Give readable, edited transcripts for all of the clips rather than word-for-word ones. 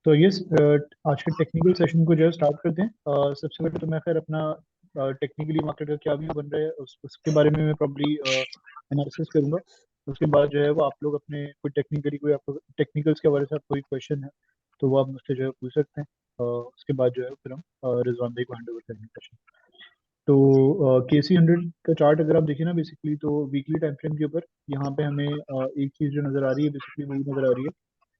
तो ये आज के टेक्निकल सेशन को जो है स्टार्ट करते हैं। सबसे पहले तो मैं खैर अपना टेक्निकली मार्केट का क्या व्यू बन रहा है उसके बारे में मैं प्रॉब्ली एनालिसिस करूंगा। उसके बाद जो है वो आप लोग अपने कोई टेक्निकली कोई आपको टेक्निकल्स के बारे में कोई क्वेश्चन है तो वो आप मुझसे जो है पूछ सकते हैं। उसके बाद जो है फिर हम रिजवान भाई को हैंड ओवर करेंगे क्वेश्चन। तो KC 100 का चार्ट अगर आप देखिए ना बेसिकली तो वीकली टाइम फ्रेम के ऊपर यहाँ पे हमें एक चीज जो नजर आ रही है बेसिकली वही नजर आ रही है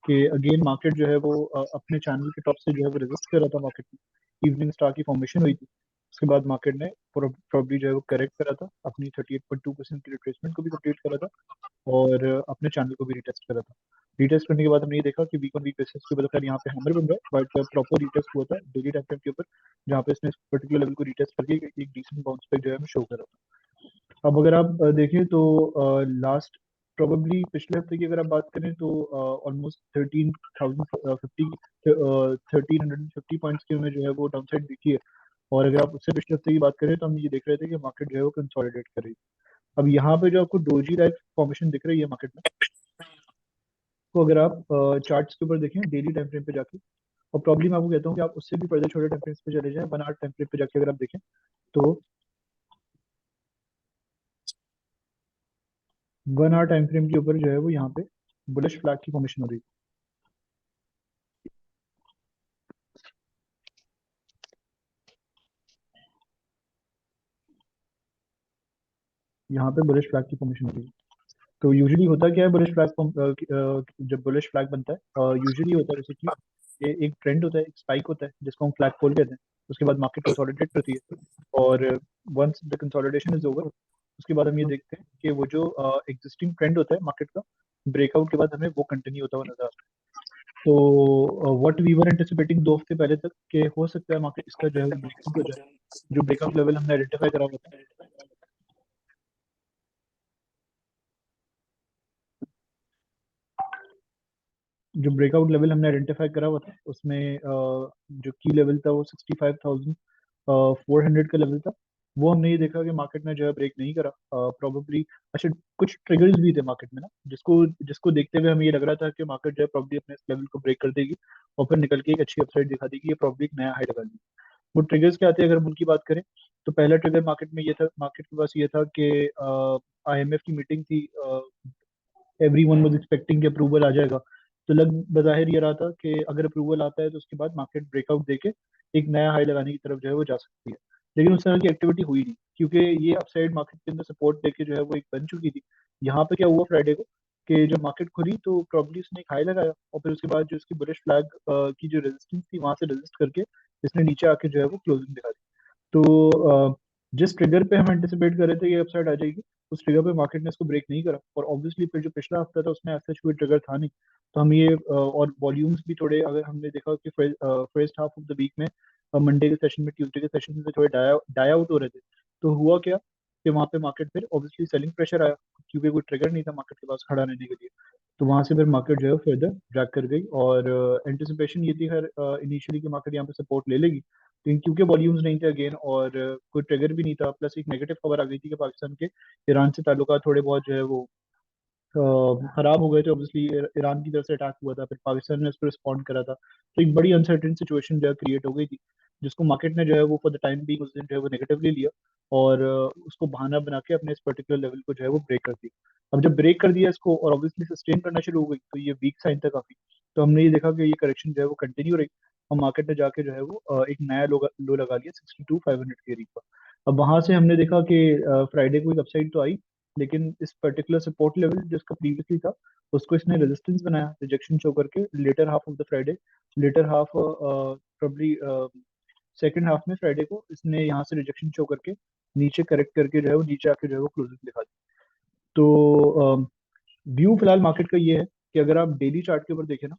कि अगेन मार्केट जो है वो अपने चैनल के टॉप से जो है वो रेजिस्ट कर रहा था मार्केट में। इवनिंग स्टार की फॉर्मेशन हुई थी। उसके बाद मार्केट ने प्रॉब्ली जो है वो करेक्ट करा था अपनी 38.2% की रिट्रेसमेंट को भी कंप्लीट करा था और अपने चैनल को भी रिटेस्ट करा था। रिटेस्ट करने के बाद हमने ये देखा कि वीक ऑन वीक बेसिस के ऊपर खैर यहाँ पे हैमर बन रहा है बट प्रॉपर रिटेस्ट हुआ था डेली टाइम फ्रेम के ऊपर जहाँ पे इसने इस पर्टिकुलर लेवल को रिटेस्ट करके एक डिसेंट बाउंस बैक जो है हमें शो करा था। अब अगर आप देखें तो लास्ट प्रोबेबली पिछले हफ्ते की अगर आप बात करें तो ऑलमोस्ट 13,050 1350 पॉइंट्स की हमें जो है वो डाउन साइड दिखी है। और अगर आप उससे पिछले हफ्ते की बात करें तो हम ये देख रहे थे कि मार्केट जो है वो कंसोलिडेट कर रही है। अब यहाँ पे जो आपको डोजी टाइप फॉर्मेशन दिख रही है मार्केट में, तो अगर आप चार्ट्स के ऊपर देखें डेली टाइम फ्रेम पे जाके, और प्रॉब्लम मैं आपको कहता हूँ कि आप उससे भी फर्दर छोटे टाइम फ्रेम्स पे चले जाएं 1 आवर टाइम फ्रेम पे जाके अगर आप देखें तो 1 आवर टाइम फ्रेम के ऊपर जो है वो यहाँ पे बुलिश फ्लैग की फॉर्मेशन हो रही है। यहाँ पे बुलिश फ्लैग की फॉर्मेशन हो रही है। तो यूजुअली होता क्या है बुलिश फ्लैग जब बुलिश फ्लैग बनता है यूजुअली होता है जैसे कि ये एक ट्रेंड होता है, एक स्पाइक होता है जिसको हम फ्लैग कॉल कहते हैं। उसके बाद मार्केट कंसोलिडेट करती है और once the consolidation is over उसके बाद हम ये देखते हैं कि वो जो एग्जिस्टिंग ट्रेंड होता है मार्केट का ब्रेकआउट के बाद हमें वो कंटिन्यू होता हुआ नजर आता है। तो व्हाट वी वर एंटिसिपेटिंग 2 हफ्ते पहले तक कि हो सकता है मार्केट इसका जो है वो ब्रेकआउट हो जाए। जो ब्रेकआउट लेवल हमने आइडेंटिफाई करा हुआ था, जो ब्रेकआउट लेवल हमने आइडेंटिफाई करा हुआ था उसमें जो की लेवल था वो 65,400 का लेवल था। वो हमने ये देखा कि मार्केट ने जो है ब्रेक नहीं करा प्रोबेबली। अच्छा, कुछ ट्रिगर्स भी थे मार्केट में ना जिसको जिसको देखते हुए हमें ये लग रहा था कि मार्केट जो है प्रॉब्ली अपने इस लेवल को ब्रेक कर देगी और फिर निकल के एक अच्छी अपसाइड दिखा देगी, ये प्रॉब्ली एक नया हाई लगा देगी। वो ट्रिगर्स क्या आते हैं अगर हम उनकी बात करें तो पहला ट्रिगर मार्केट में ये था, मार्केट के पास ये था कि IMF की मीटिंग थी। एवरी वन वॉज एक्सपेक्टिंग कि अप्रूवल आ जाएगा। तो लग बज़ाहिर ये रहा था कि अगर अप्रूवल आता है तो उसके बाद मार्केट ब्रेकआउट देके एक नया हाई लगाने की तरफ जो है वो जा सकती है। लेकिन उस तरह की एक्टिविटी हुई नहीं क्योंकि ये अपसाइड मार्केट के अंदर सपोर्ट देके जो है वो एक बन चुकी थी। यहाँ पे क्या हुआ फ्राइडे को कि जब मार्केट खुली तो प्रॉब्ली उसने एक हाई लगाया और फिर उसके बाद जो इसकी बुलिश फ्लैग की जो रेजिस्टेंस थी वहां से रेजिस्ट करके इसने नीचे आके जो है वो क्लोजिंग दिखा दी। तो जिस ट्रिगर पे हम एंटिसिपेट कर रहे थे ये अपसाइड आ जाएगी उस ट्रिगर पे मार्केट ने इसको ब्रेक नहीं करा और ऑब्वियसली फिर जो पिछला हफ्ता था उसमें ऐसा कोई ट्रिगर था नहीं। तो हम ये और वॉल्यूम्स भी थोड़े अगर हमने देखा कि first half of the week में मंडे के सेशन में ट्यूसडे के सेशन में थोड़े डाई आउट हो रहे थे। तो हुआ क्या कि वहां पे मार्केट फिर ऑब्वियसली सेलिंग प्रेशर आया क्योंकि कोई ट्रिगर नहीं था मार्केट के पास खड़ा रहने के लिए। तो वहां से फिर मार्केट जो है फर्दर ड्रैग कर गई और एंटिसिपेशन ये थी खैर इनिशियली कि मार्केट यहाँ पे सपोर्ट ले लेगी लेकिन क्योंकि वॉल्यूम्स नहीं थे अगेन और कोई ट्रिगर भी नहीं था प्लस एक नेगेटिव खबर आ गई थी कि पाकिस्तान के ईरान से ताल्लुकात थोड़े बहुत जो है वो खराब हो गए थे। ऑब्वियसली ईरान की तरफ से अटैक हुआ था फिर पाकिस्तान ने उस पर रिस्पॉन्ड करा था तो एक बड़ी अनसर्टेन सिचुएशन जो है क्रिएट हो गई थी जिसको मार्केट ने जो है वो फॉर द टाइम भी उस दिन जो है वो नेगेटिवली लिया और उसको बहाना बना के अपने इस पर्टिकुलर लेवल को जो है वो ब्रेक कर दिया। अब जब ब्रेक कर दिया इसको और ऑब्वियसली सस्टेन करना शुरू हो गई तो ये वीक साइन था काफी। तो हमने ये देखा कि ये करेक्शन जो है वो कंटिन्यू रही और मार्केट ने जाके जो है वो एक नया लो लगा लिया 62,500 के करीब का। अब वहां से हमने देखा कि फ्राइडे को एक अपसाइड तो आई लेकिन इस पर्टिकुलर सपोर्ट लेवल जिसका प्रीवियसली था उसको इसने रेजिस्टेंस बनाया रिजेक्शन शो करके later half of the Friday. Later half probably second half में फ्राइडे को इसने यहाँ से रिजेक्शन शो करके नीचे करेक्ट करके जो है वो नीचे आके जो है वो क्लोजिंग दिखा दी। तो व्यू फिलहाल मार्केट का ये है कि अगर आप डेली चार्ट के ऊपर देखें ना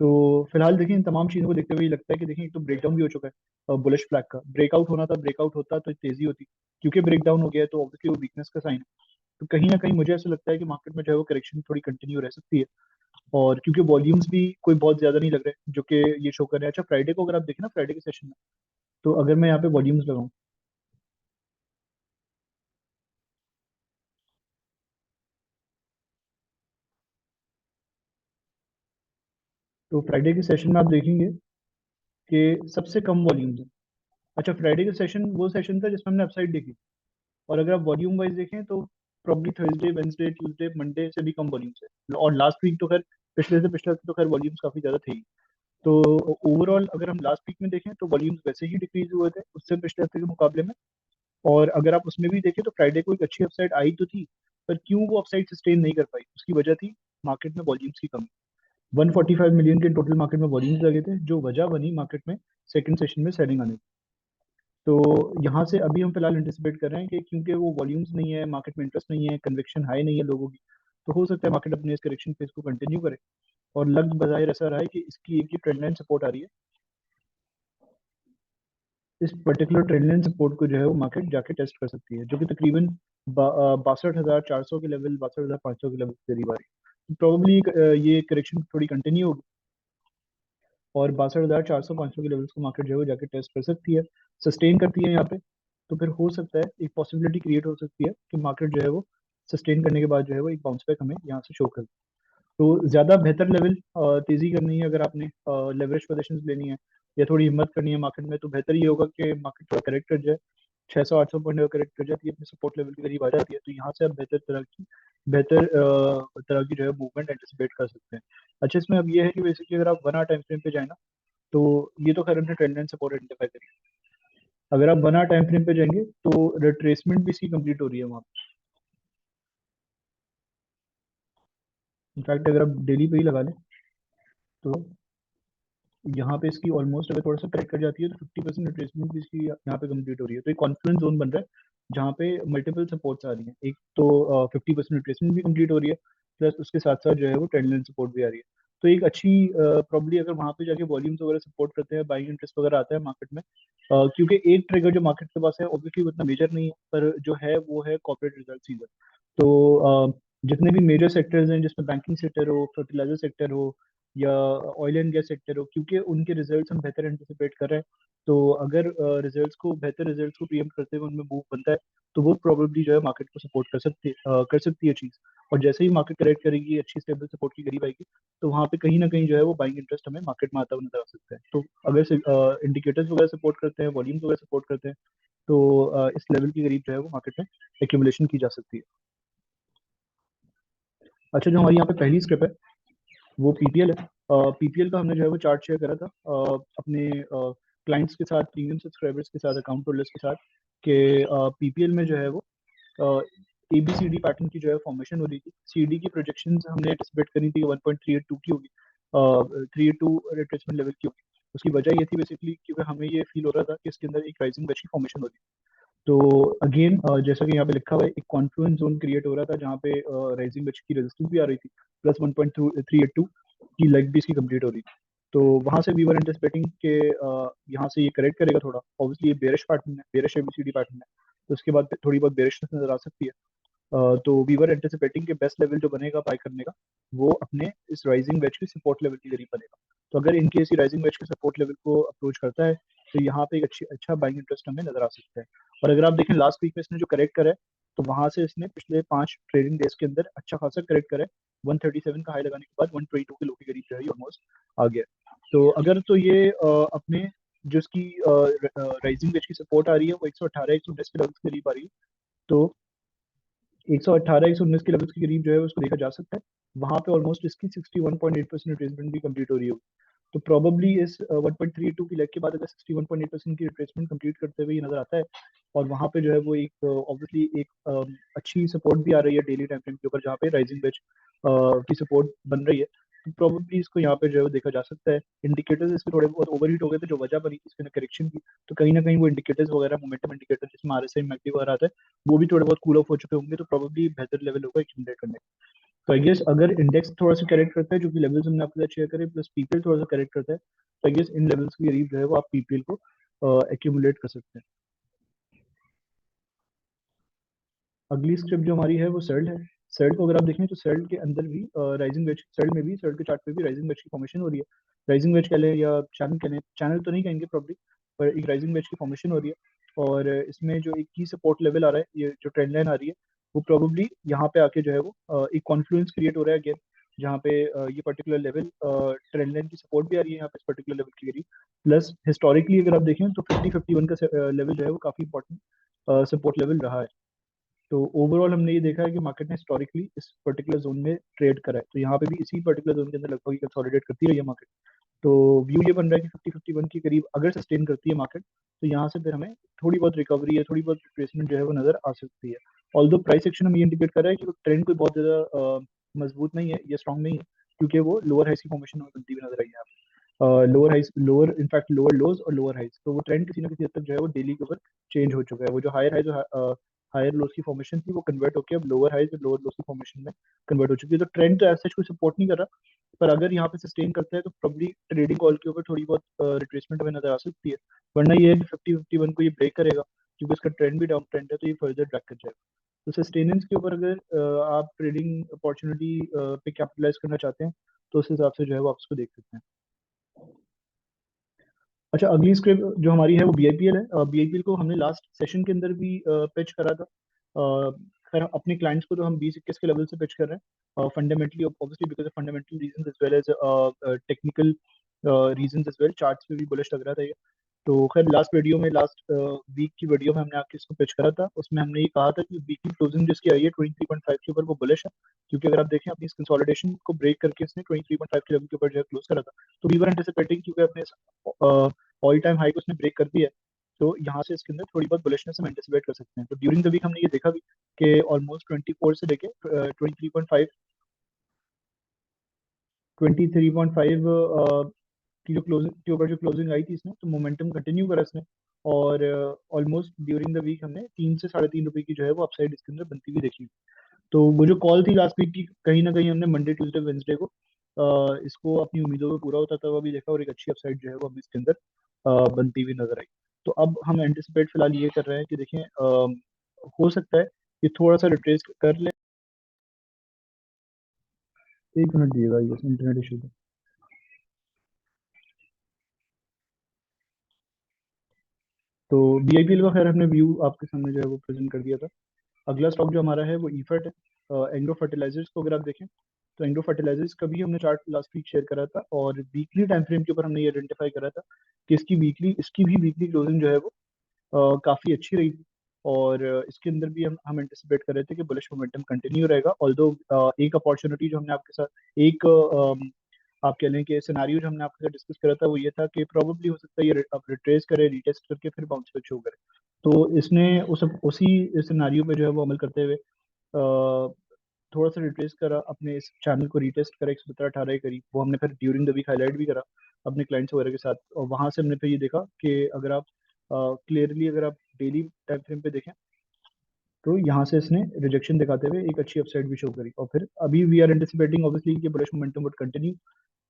तो फिलहाल देखिए इन तमाम चीज़ों को देखते हुए ये लगता है कि देखिए एक तो ब्रेकडाउन भी हो चुका है बुलिश फ्लैग का ब्रेकआउट होना था ब्रेकआउट होता तो तेजी होती क्योंकि ब्रेकडाउन हो गया है तो ऑब्वियसली वो वीकनेस का साइन है। तो कहीं ना कहीं मुझे ऐसा लगता है कि मार्केट में जो है वो करेक्शन थोड़ी कंटिन्यू रह सकती है और क्योंकि वॉल्यूम्स भी कोई बहुत ज्यादा नहीं लग रहे जो कि ये शो कर रहे हैं। अच्छा फ्राइडे को अगर आप देखें ना फ्राइडे के सेशन में तो अगर मैं यहाँ पे वॉल्यूम्स लगाऊं तो फ्राइडे के सेशन में आप देखेंगे कि सबसे कम वॉल्यूम है। अच्छा, फ्राइडे का सेशन वो सेशन था जिसमें हमने अपसाइड देखी। और अगर आप वॉल्यूम वाइज देखें तो probably Thursday, Wednesday, Tuesday, Monday से भी कम वॉल्यूम्स है। और लास्ट वीक तो खैर पिछले से पिछले हफ्ते तो खैर वॉल्यूम्स काफी ज्यादा थे ही। तो ओवरऑल अगर हम लास्ट वीक में देखें तो वॉल्यूम्स वैसे ही डिक्रीज हुए थे उससे पिछले हफ्ते के मुकाबले में। और अगर आप उसमें भी देखें तो फ्राइडे को एक अच्छी अपसाइड आई तो थी, पर क्यों वो अपसाइड सस्टेन नहीं कर पाई, उसकी वजह थी मार्केट में वॉल्यूम्स की कमी। 145 मिलियन के टोटल मार्केट में वॉल्यूम्स लगे थे, जो वजह बनी मार्केट में सेकंड सेशन में सेलिंग आने की। तो यहाँ से अभी हम फिलहाल एंटिसिपेट कर रहे हैं कि क्योंकि वो वॉल्यूम्स नहीं है, मार्केट में इंटरेस्ट नहीं है, कन्विक्शन हाई नहीं है लोगों की, तो हो सकता है मार्केट अपने इस करेक्शन फेज को कंटिन्यू करे। और लग बाजार ऐसा रहा है कि इसकी एक ही ट्रेंड लाइन सपोर्ट आ रही है। इस पर्टिकुलर ट्रेंड लाइन सपोर्ट को जो है वो मार्केट जाके टेस्ट कर सकती है, जो कि तकरीबन 62,400 के लेवल, 62,500 के लेवल के करीब आ रही है। प्रोबेबली ये करेक्शन थोड़ी कंटिन्यू होगी और 62,400 500 के लेवल्स को मार्केट जो है वो जाके टेस्ट कर सकती है, सस्टेन करती है यहाँ पे। तो फिर हो सकता है एक पॉसिबिलिटी क्रिएट हो सकती है कि मार्केट जो है वो सस्टेन करने के बाद जो है वो एक बाउंस बैक हमें यहाँ से शो कर। तो ज्यादा बेहतर लेवल तेजी करनी है अगर आपने लेवरेज पोजीशंस लेनी है या थोड़ी हिम्मत करनी है मार्केट में, तो बेहतर ये होगा कि मार्केट थोड़ा करेक्ट कर जाए, 600 800 पॉइंट करेक्ट कर जाती है, अपने सपोर्ट लेवल के करीब आ जाती है, तो यहाँ से आप बेहतर तरह की जो है मूवमेंट एंटिसिपेट कर सकते हैं। अच्छा, इसमें अब ये है कि बेसिकली अगर आप 1 आवर टाइम फ्रेम पे जाए ना, तो ये तो खैर हमने ट्रेंड लाइन सपोर्ट आइडेंटिफाई करी। अगर आप 1 आवर टाइम फ्रेम पे जाएंगे तो रिट्रेसमेंट भी इसकी कंप्लीट हो रही है वहाँ पे। इनफैक्ट अगर आप डेली पे ही लगा लें तो यहाँ पे इसकी ऑलमोस्ट अगर थोड़ा सा करेक्ट कर जाती है तो 50% रिट्रेसमेंट भी इसकी यहाँ पे कंप्लीट हो रही है। तो एक कॉन्फ्लुएंस जोन बन रहा है जहाँ पे मल्टीपल सपोर्ट्स आ रही हैं। एक तो 50% रिट्रेसमेंट भी कंप्लीट हो रही है, प्लस उसके साथ साथ जो है वो ट्रेंड लाइन सपोर्ट भी आ रही है। तो एक अच्छी प्रॉब्ली अगर वहाँ पे जाके वॉल्यूम्स वगैरह सपोर्ट करते हैं, बाइंग इंटरेस्ट वगैरह आता है मार्केट में, क्योंकि एक ट्रिगर जो मार्केट के पास है ऑब्वियसली उतना मेजर नहीं है, पर जो है वो है कॉर्पोरेट रिजल्ट सीजन। तो जितने भी मेजर सेक्टर्स हैं जिसमें बैंकिंग सेक्टर हो, फर्टिलाइजर सेक्टर हो या ऑयल एंड गैस सेक्टर हो, क्योंकि उनके रिजल्ट्स हम बेहतर एंटिसिपेट कर रहे हैं, तो अगर रिजल्ट्स को प्रीएम्प्ट करते हुए उनमें मूव बनता है, तो वो प्रोबेबली जो है मार्केट को सपोर्ट कर सकती है चीज। और जैसे ही मार्केट करेक्ट करेगी, अच्छी स्टेबल सपोर्ट के करीब आएगी, तो वहाँ पे कहीं ना कहीं जो है वो बाइंग इंटरेस्ट हमें मार्केट में आता हुआ नजर आ सकता है। तो अगर इंडिकेटर्स वगैरह सपोर्ट करते हैं, वॉल्यूम्स वगैरह सपोर्ट करते हैं, तो इस लेवल के करीब जो है वो मार्केट में एक्यूमुलेशन की जा सकती है। अच्छा, जो हमारी यहाँ पे पहली स्क्रिप्ट है वो पीपीएल है। पीपीएल का हमने जो है वो चार्ट शेयर करा था अपने क्लाइंट्स के साथ, प्रीमियम सब्सक्राइबर्स के साथ, अकाउंट होल्डर्स के साथ, कि पीपीएल में जो है वो एबीसीडी पैटर्न की जो है फॉर्मेशन हो रही थी। सीडी की प्रोजेक्शन हमने एंटिसिपेट करी थी 1.382 की होगी, 382 रिट्रेसमेंट लेवल की होगी। उसकी वजह ये थी बेसिकली क्योंकि हमें ये फील हो रहा था कि इसके अंदर एक राइजिंग वेज की फॉर्मेशन हो रही है। तो अगेन जैसा कि यहाँ पे लिखा हुआ है, एक कॉन्फ्लुएंस जोन क्रिएट हो रहा था जहाँ पे राइजिंग वेज की रेजिस्टेंस भी आ रही थी, प्लस 1.382 की लेग भी इसकी कंप्लीट हो रही थी। तो वहां से वी वर एंटिसिपेटिंग कि यहाँ से ये करेक्ट करेगा थोड़ा। ऑब्वियसली ये बेरिश पैटर्न है, बेरिश एबीसीडी पैटर्न है, तो उसके बाद थोड़ी बहुत बेरिशनेस नजर आ सकती है। तो वी वर एंटिसिपेटिंग कि बेस्ट लेवल जो बनेगा बाय करने का, वो अपने इस राइजिंग वेज के सपोर्ट लेवल के करीब बनेगा। तो अगर इनकेस ये राइजिंग वेज के सपोर्ट लेवल को अप्रोच करता है, तो यहाँ पे एक अच्छा बाइंग इंटरेस्ट हमें नजर आ सकता है। और अगर आप देखें लास्ट वीक में इसने जो करेक्ट करा है, तो वहां से इसने पिछले 5 ट्रेडिंग डेज के अंदर अच्छा खासा करेक्ट करा है। 137 का हाई लगाने के बाद 122 के लो के करीब जो है ऑलमोस्ट आ गया है। तो अगर तो ये अपने जो इसकी राइजिंग वेज की सपोर्ट आ रही है वो 118 110 के लेवल के करीब आ रही है, तो 118 119 के लेवल्स के करीब जो है उसको देखा जा सकता है। वहां पे ऑलमोस्ट इसकी 61.8% रिट्रेसमेंट भी कंप्लीट हो रही होगी। तो प्रोबेबली इस 1.32 की लेग के बाद अगर 61.8% की रिट्रेसमेंट कंप्लीट करते हुए ये नजर आता है, और वहां पे जो है वो एक ऑब्वियसली एक अच्छी सपोर्ट भी आ रही है डेली टाइम फ्रेम के ऊपर, जहाँ पे राइजिंग वेज की सपोर्ट बन रही है, तो प्रोबेबली इसको यहाँ पे जो है वो देखा जा सकता है। इंडिकेटर्स इसके थोड़े बहुत ओवरहीट हो गए थे, जो वजह बनी थी इसके करेक्शन की, तो कहीं ना कहीं वो इंडिकेटर्स वगैरह, मोमेंटम इंडिकेटर जिसमें आरएसआई मैकडी वगैरह आता है, वो भी थोड़े बहुत कूल ऑफ हो चुके होंगे, तो प्रोबेबली बेहतर लेवल होगा एक्यूमुलेट करने का। तो आई गेस अगर इंडेक्स थोड़ा सा करेक्ट करता है, जो कि लेवल्स हमने आपके साथ शेयर करे, प्लस पीपीएल थोड़ा सा करेक्ट करता है, तो आई गेस इन लेवल्स के करीब जो है वो आप पीपीएल को एक्यूमुलेट कर सकते हैं। अगली स्क्रिप्ट जो हमारी है वो सर्ल है। सर्ल को अगर आप देखें तो सर्ल के अंदर भी राइजिंग वेज, सर्ल में भी, सर्ल के चार्ट पे भी राइजिंग वेज की फॉर्मेशन हो रही है। राइजिंग वेज कह लें या चैनल कह लें, चैनल तो नहीं कहेंगे प्रॉब्ली, पर एक राइजिंग वेज की फॉर्मेशन हो रही है। और इसमें जो एक की सपोर्ट लेवल आ रहा है, ये जो ट्रेंड लाइन आ रही है, वो प्रोबेबली यहाँ पे आके जो है वो एक कॉन्फ्लुएंस क्रिएट हो रहा है अगेन जहाँ पे ये पर्टिकुलर लेवल ट्रेंड लाइन की सपोर्ट भी आ रही है यहाँ पे इस पर्टिकुलर लेवल के करीब। प्लस हिस्टोरिकली अगर आप देखें तो 50-51 का लेवल जो है वो काफी इंपॉर्टेंट सपोर्ट लेवल रहा है। तो ओवरऑल हमने ये देखा है कि मार्केट ने हिस्टोरिकली इस पर्टिकुलर जोन में ट्रेड करा है, तो यहाँ पे भी इसी पर्टिकुलर जोन के अंदर लगभग कंसोलिडेट करती रही है मार्केट। तो व्यू ये बन रहा है कि 50-51 के करीब अगर सस्टेन करती है मार्केट, तो यहाँ से फिर हमें थोड़ी बहुत रिकवरी या थोड़ी बहुत रिट्रेसमेंट जो है वो नजर आ सकती है। ऑल्दो प्राइस एक्शन हमें इंडिकेट कर रहा है कि वो ट्रेंड कोई बहुत ज्यादा मजबूत नहीं है या स्ट्रांग नहीं है, क्योंकि वो लोअर हाई की फॉर्मेशन हमें बनती हुई नजर आई है यहाँ पे। लोअर हाइस, लोअर इनफैक्ट लोअर लोज और लोअर हाइस, तो वो ट्रेंड किसी ना किसी हद तक जो है वो डेली के ऊपर चेंज हो चुका है। वो जो हायर हाइज, हायर लोज की फॉर्मेशन थी वो कन्वर्ट होकर अब लोअर हाइज और लोअर लोज की फॉर्मेशन में कन्वर्ट हो चुकी है। तो ट्रेंड तो ऐसा कोई सपोर्ट नहीं कर रहा, पर अगर यहाँ पे सस्टेन करता है तो प्रॉब्ली ट्रेडिंग कॉल के ऊपर थोड़ी बहुत रिट्रेसमेंट हमें नजर आ सकती है। वरना ये है कि 50-51 को ये ब्रेक करेगा, क्योंकि इसका ट्रेंड भी डाउन ट्रेंड है, तो ये फर्दर ड्रैग कर जाएगा। तो सस्टेनेंस के ऊपर अगर आप ट्रेडिंग अपॉर्चुनिटी पे कैपिटलाइज करना चाहते हैं, तो उस हिसाब से जो है वो आप उसको देख सकते हैं। अच्छा, अगली स्क्रिप्ट जो हमारी है वो बीआईपीएल है। बीआईपीएल को हमने लास्ट सेशन के अंदर भी पिच करा था। खैर अपने क्लाइंट्स को तो हम 20-21 के लेवल से पिच कर रहे हैं, fundamentally obviously because of fundamental reasons as well as technical reasons as well. Charts पे भी बुलिश लग रहा था ये। तो खैर लास्ट वीडियो में, लास्ट वीक की वीडियो में हमने आपके इसको पिच करा था, उसमें हमने ये कहा था कि वीकली क्लोजिंग जिसकी आई है 23.5 के ऊपर वो बुलिश है, क्योंकि अगर आप देखें अपनी इस कंसोलिडेशन को ब्रेक करके इसने 23.5 के लेवल के ऊपर जो है क्लोज करा था। तो वी वर एंटिसिपेटिंग, क्योंकि अपने ऑल टाइम हाई को उसने ब्रेक कर दिया है, तो यहाँ से इसके अंदर थोड़ी बहुत बुलिशनेस हम एंटिसिपेट कर सकते हैं। तो ड्यूरिंग द वीक हमने ये देखा भी कि ऑलमोस्ट 24 से लेके 23.5 की जो क्लोजिंग के ऊपर जो क्लोजिंग आई थी इसने, तो मोमेंटम कंटिन्यू करा इसने। और ऑलमोस्ट ड्यूरिंग द वीक हमने 3 से 3.5 रुपए की जो है वो अपसाइड इसके अंदर बनती हुई देखी। तो वो जो कॉल थी लास्ट वीक की, कहीं ना कहीं हमने मंडे ट्यूसडे वेंसडे को इसको अपनी उम्मीदों में पूरा होता था वो भी देखा, और एक अच्छी अपसाइड जो है वो हमें इसके अंदर बनती हुई नजर आई। तो अब हम एंटिसिपेट फिलहाल ये कर रहे हैं कि देखें, हो सकता है कि थोड़ा सा रिट्रेस कर ले। एक मिनट दिएगा, ये इंटरनेट इशू। तो बीआईपीएल का खैर हमने व्यू आपके सामने जो है वो प्रेजेंट कर दिया था। अगला स्टॉक जो हमारा है वो ईफर्ट है, एंग्रो फर्टिलाइजर्स को अगर आप देखें, तो एंग्रो फर्टिलाइजर्स का भी हमने चार्ट लास्ट वीक शेयर करा था, और वीकली टाइम फ्रेम के ऊपर हमने ये आइडेंटिफाई करा था कि इसकी भी वीकली क्लोजिंग जो है वो काफी अच्छी रही थी। और इसके अंदर भी हम एंटिसिपेट कर रहे थे कि बुलिश मोमेंटम कंटिन्यू रहेगा। ऑल्दो एक अपॉर्चुनिटी जो हमने आपके साथ एक आप कह लें कि सिनारियो जो हमने आपके साथ डिस्कस करा था वो ये था कि प्रोबेबली हो सकता है ये अब रिट्रेस करे, रीटेस्ट करके फिर बाउंस बैक शो करे। तो इसने उसी सिनारियो पे जो है वो अमल करते हुए थोड़ा सा रिट्रेस करा, अपने इस चैनल को रीटेस्ट करा 117-18 के करीब। वो हमने फिर ड्यूरिंग द वीक हाईलाइट भी करा अपने क्लाइंट्स वगैरह के साथ, और वहां से हमने फिर ये देखा कि अगर आप क्लियरली अगर आप डेली टाइम फ्रेम पे देखें, तो यहाँ से इसने रिजेक्शन दिखाते हुए एक अच्छी अपसाइड भी शो करी, और फिर अभी वी आर एंटिसिपेटिंग ऑब्वियसली कि बुलिश मोमेंटम वुड कंटिन्यू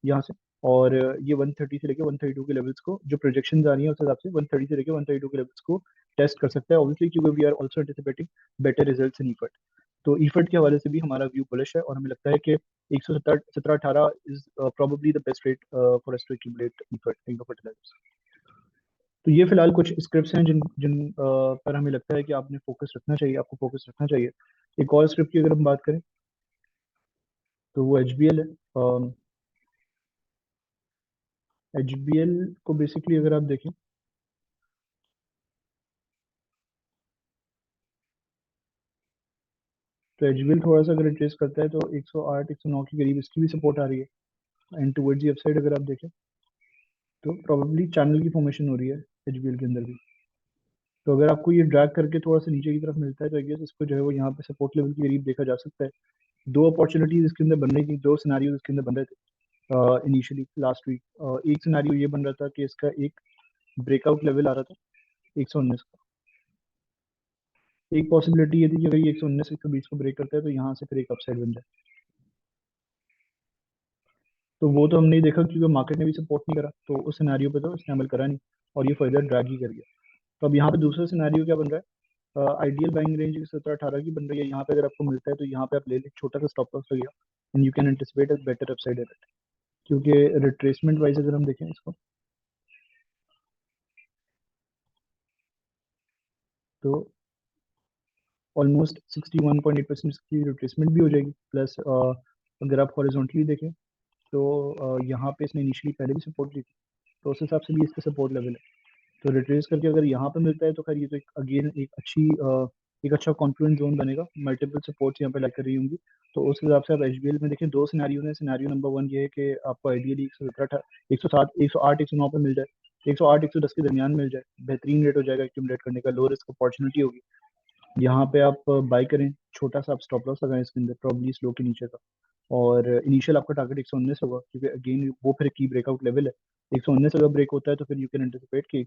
यहाँ से। और ये 130 से लेके 132 के लेवल्स को जो प्रोजेक्शन आ रही है उस हिसाब से 130 से लेके 132 के लेवल्स को टेस्ट कर सकता है ऑब्वियसली, क्योंकि we are also anticipating better results in Efert. तो ईफर्ट के हवाले से भी हमारा व्यू बुलिश है, और हमें लगता है कि 117-18 is probably the best rate for us to accumulate Efert in fertilisers. तो ये फिलहाल कुछ स्क्रिप्ट्स हैं जिन जिन पर हमें लगता है कि आपने फोकस रखना चाहिए, आपको फोकस रखना चाहिए। एक और स्क्रिप्ट की अगर हम बात करें, तो वो एच बी एल है। एच बी एल को बेसिकली अगर आप देखें, तो एच बी एल थोड़ा सा अगर रिट्रेस करता है तो 108 109 के करीब इसकी भी सपोर्ट आ रही है। एंड टुवर्ड्स दी अपसाइड अगर आप देखें, तो प्रोबेबली चैनल की फॉर्मेशन हो रही है एच बी एल के अंदर भी। तो अगर आपको ये ड्रैग करके थोड़ा सा नीचे की तरफ मिलता है, तो आई गेस इसको जो है वो यहाँ पे सपोर्ट लेवल के करीब देखा जा सकता है। दो अपॉर्चुनिटीज इसके अंदर बन रही थी, दो सिनारियो इसके अंदर बन रहे थे इनिशियली लास्ट वीक। एक सिनारियो ये बन रहा था कि इसका एक ब्रेकआउट लेवल आ रहा था 119 का। एक पॉसिबिलिटी ये थी कि अगर ये 119 120 को ब्रेक करता है तो यहाँ से फिर एक अपसाइड बन जाए। तो वो तो हमने ही देखा, क्योंकि मार्केट ने भी सपोर्ट नहीं करा, तो उस सिनारियो पे तो इसने अमल करा नहीं, और ये फर्दर ड्रैग ही कर गया। तो अब यहाँ पे दूसरा सिनारियो क्या बन रहा है, आइडियल बाइंग रेंज 17-18 की बन रही है। यहाँ पे अगर आपको मिलता है तो यहाँ पे आप ले लें, छोटा सा स्टॉप लॉस लगेगा, and you can anticipate a better upside at it. क्योंकि रिट्रेसमेंट वाइज अगर हम देखें इसको, तो ऑलमोस्ट 61.8% की रिट्रेसमेंट भी हो जाएगी, प्लस अगर आप हॉरिजॉन्टली देखें तो यहाँ पे इसने इनिशियली पहले भी सपोर्ट ली थी, तो उस हिसाब से भी इसका सपोर्ट लेवल है। तो रिट्रेस करके अगर यहाँ पे मिलता है तो खैर ये तो एक अगेन एक अच्छा कॉन्फ्लुएंस जोन बनेगा, मल्टीपल सपोर्ट्स यहाँ पे लाइक कर रही होंगी। तो उस हिसाब से आप एचबीएल में देखें, दो सिनारियो है। सिनारियो नंबर वन ये है कि आपको आइडियली 117, 107, 108, 109 पे मिल जाए, 108 110 के दरमियान मिल जाए, बेहतरीन रेट हो जाएगा एक्यूमुलेट करने का, लो रिस्क अपॉर्चुनिटी होगी। यहाँ पे आप बाई करें, छोटा सा आप स्टॉप लॉस लगाएं इसके अंदर, प्रॉब्ली स्लो के नीचे का। और इनिशियल आपका टारगेट 119 होगा, क्योंकि अगेन वो फिर की ब्रेकआउट लेवल है। 119 अगर ब्रेक होता है तो फिर यू कैन एंटिसिपेट कि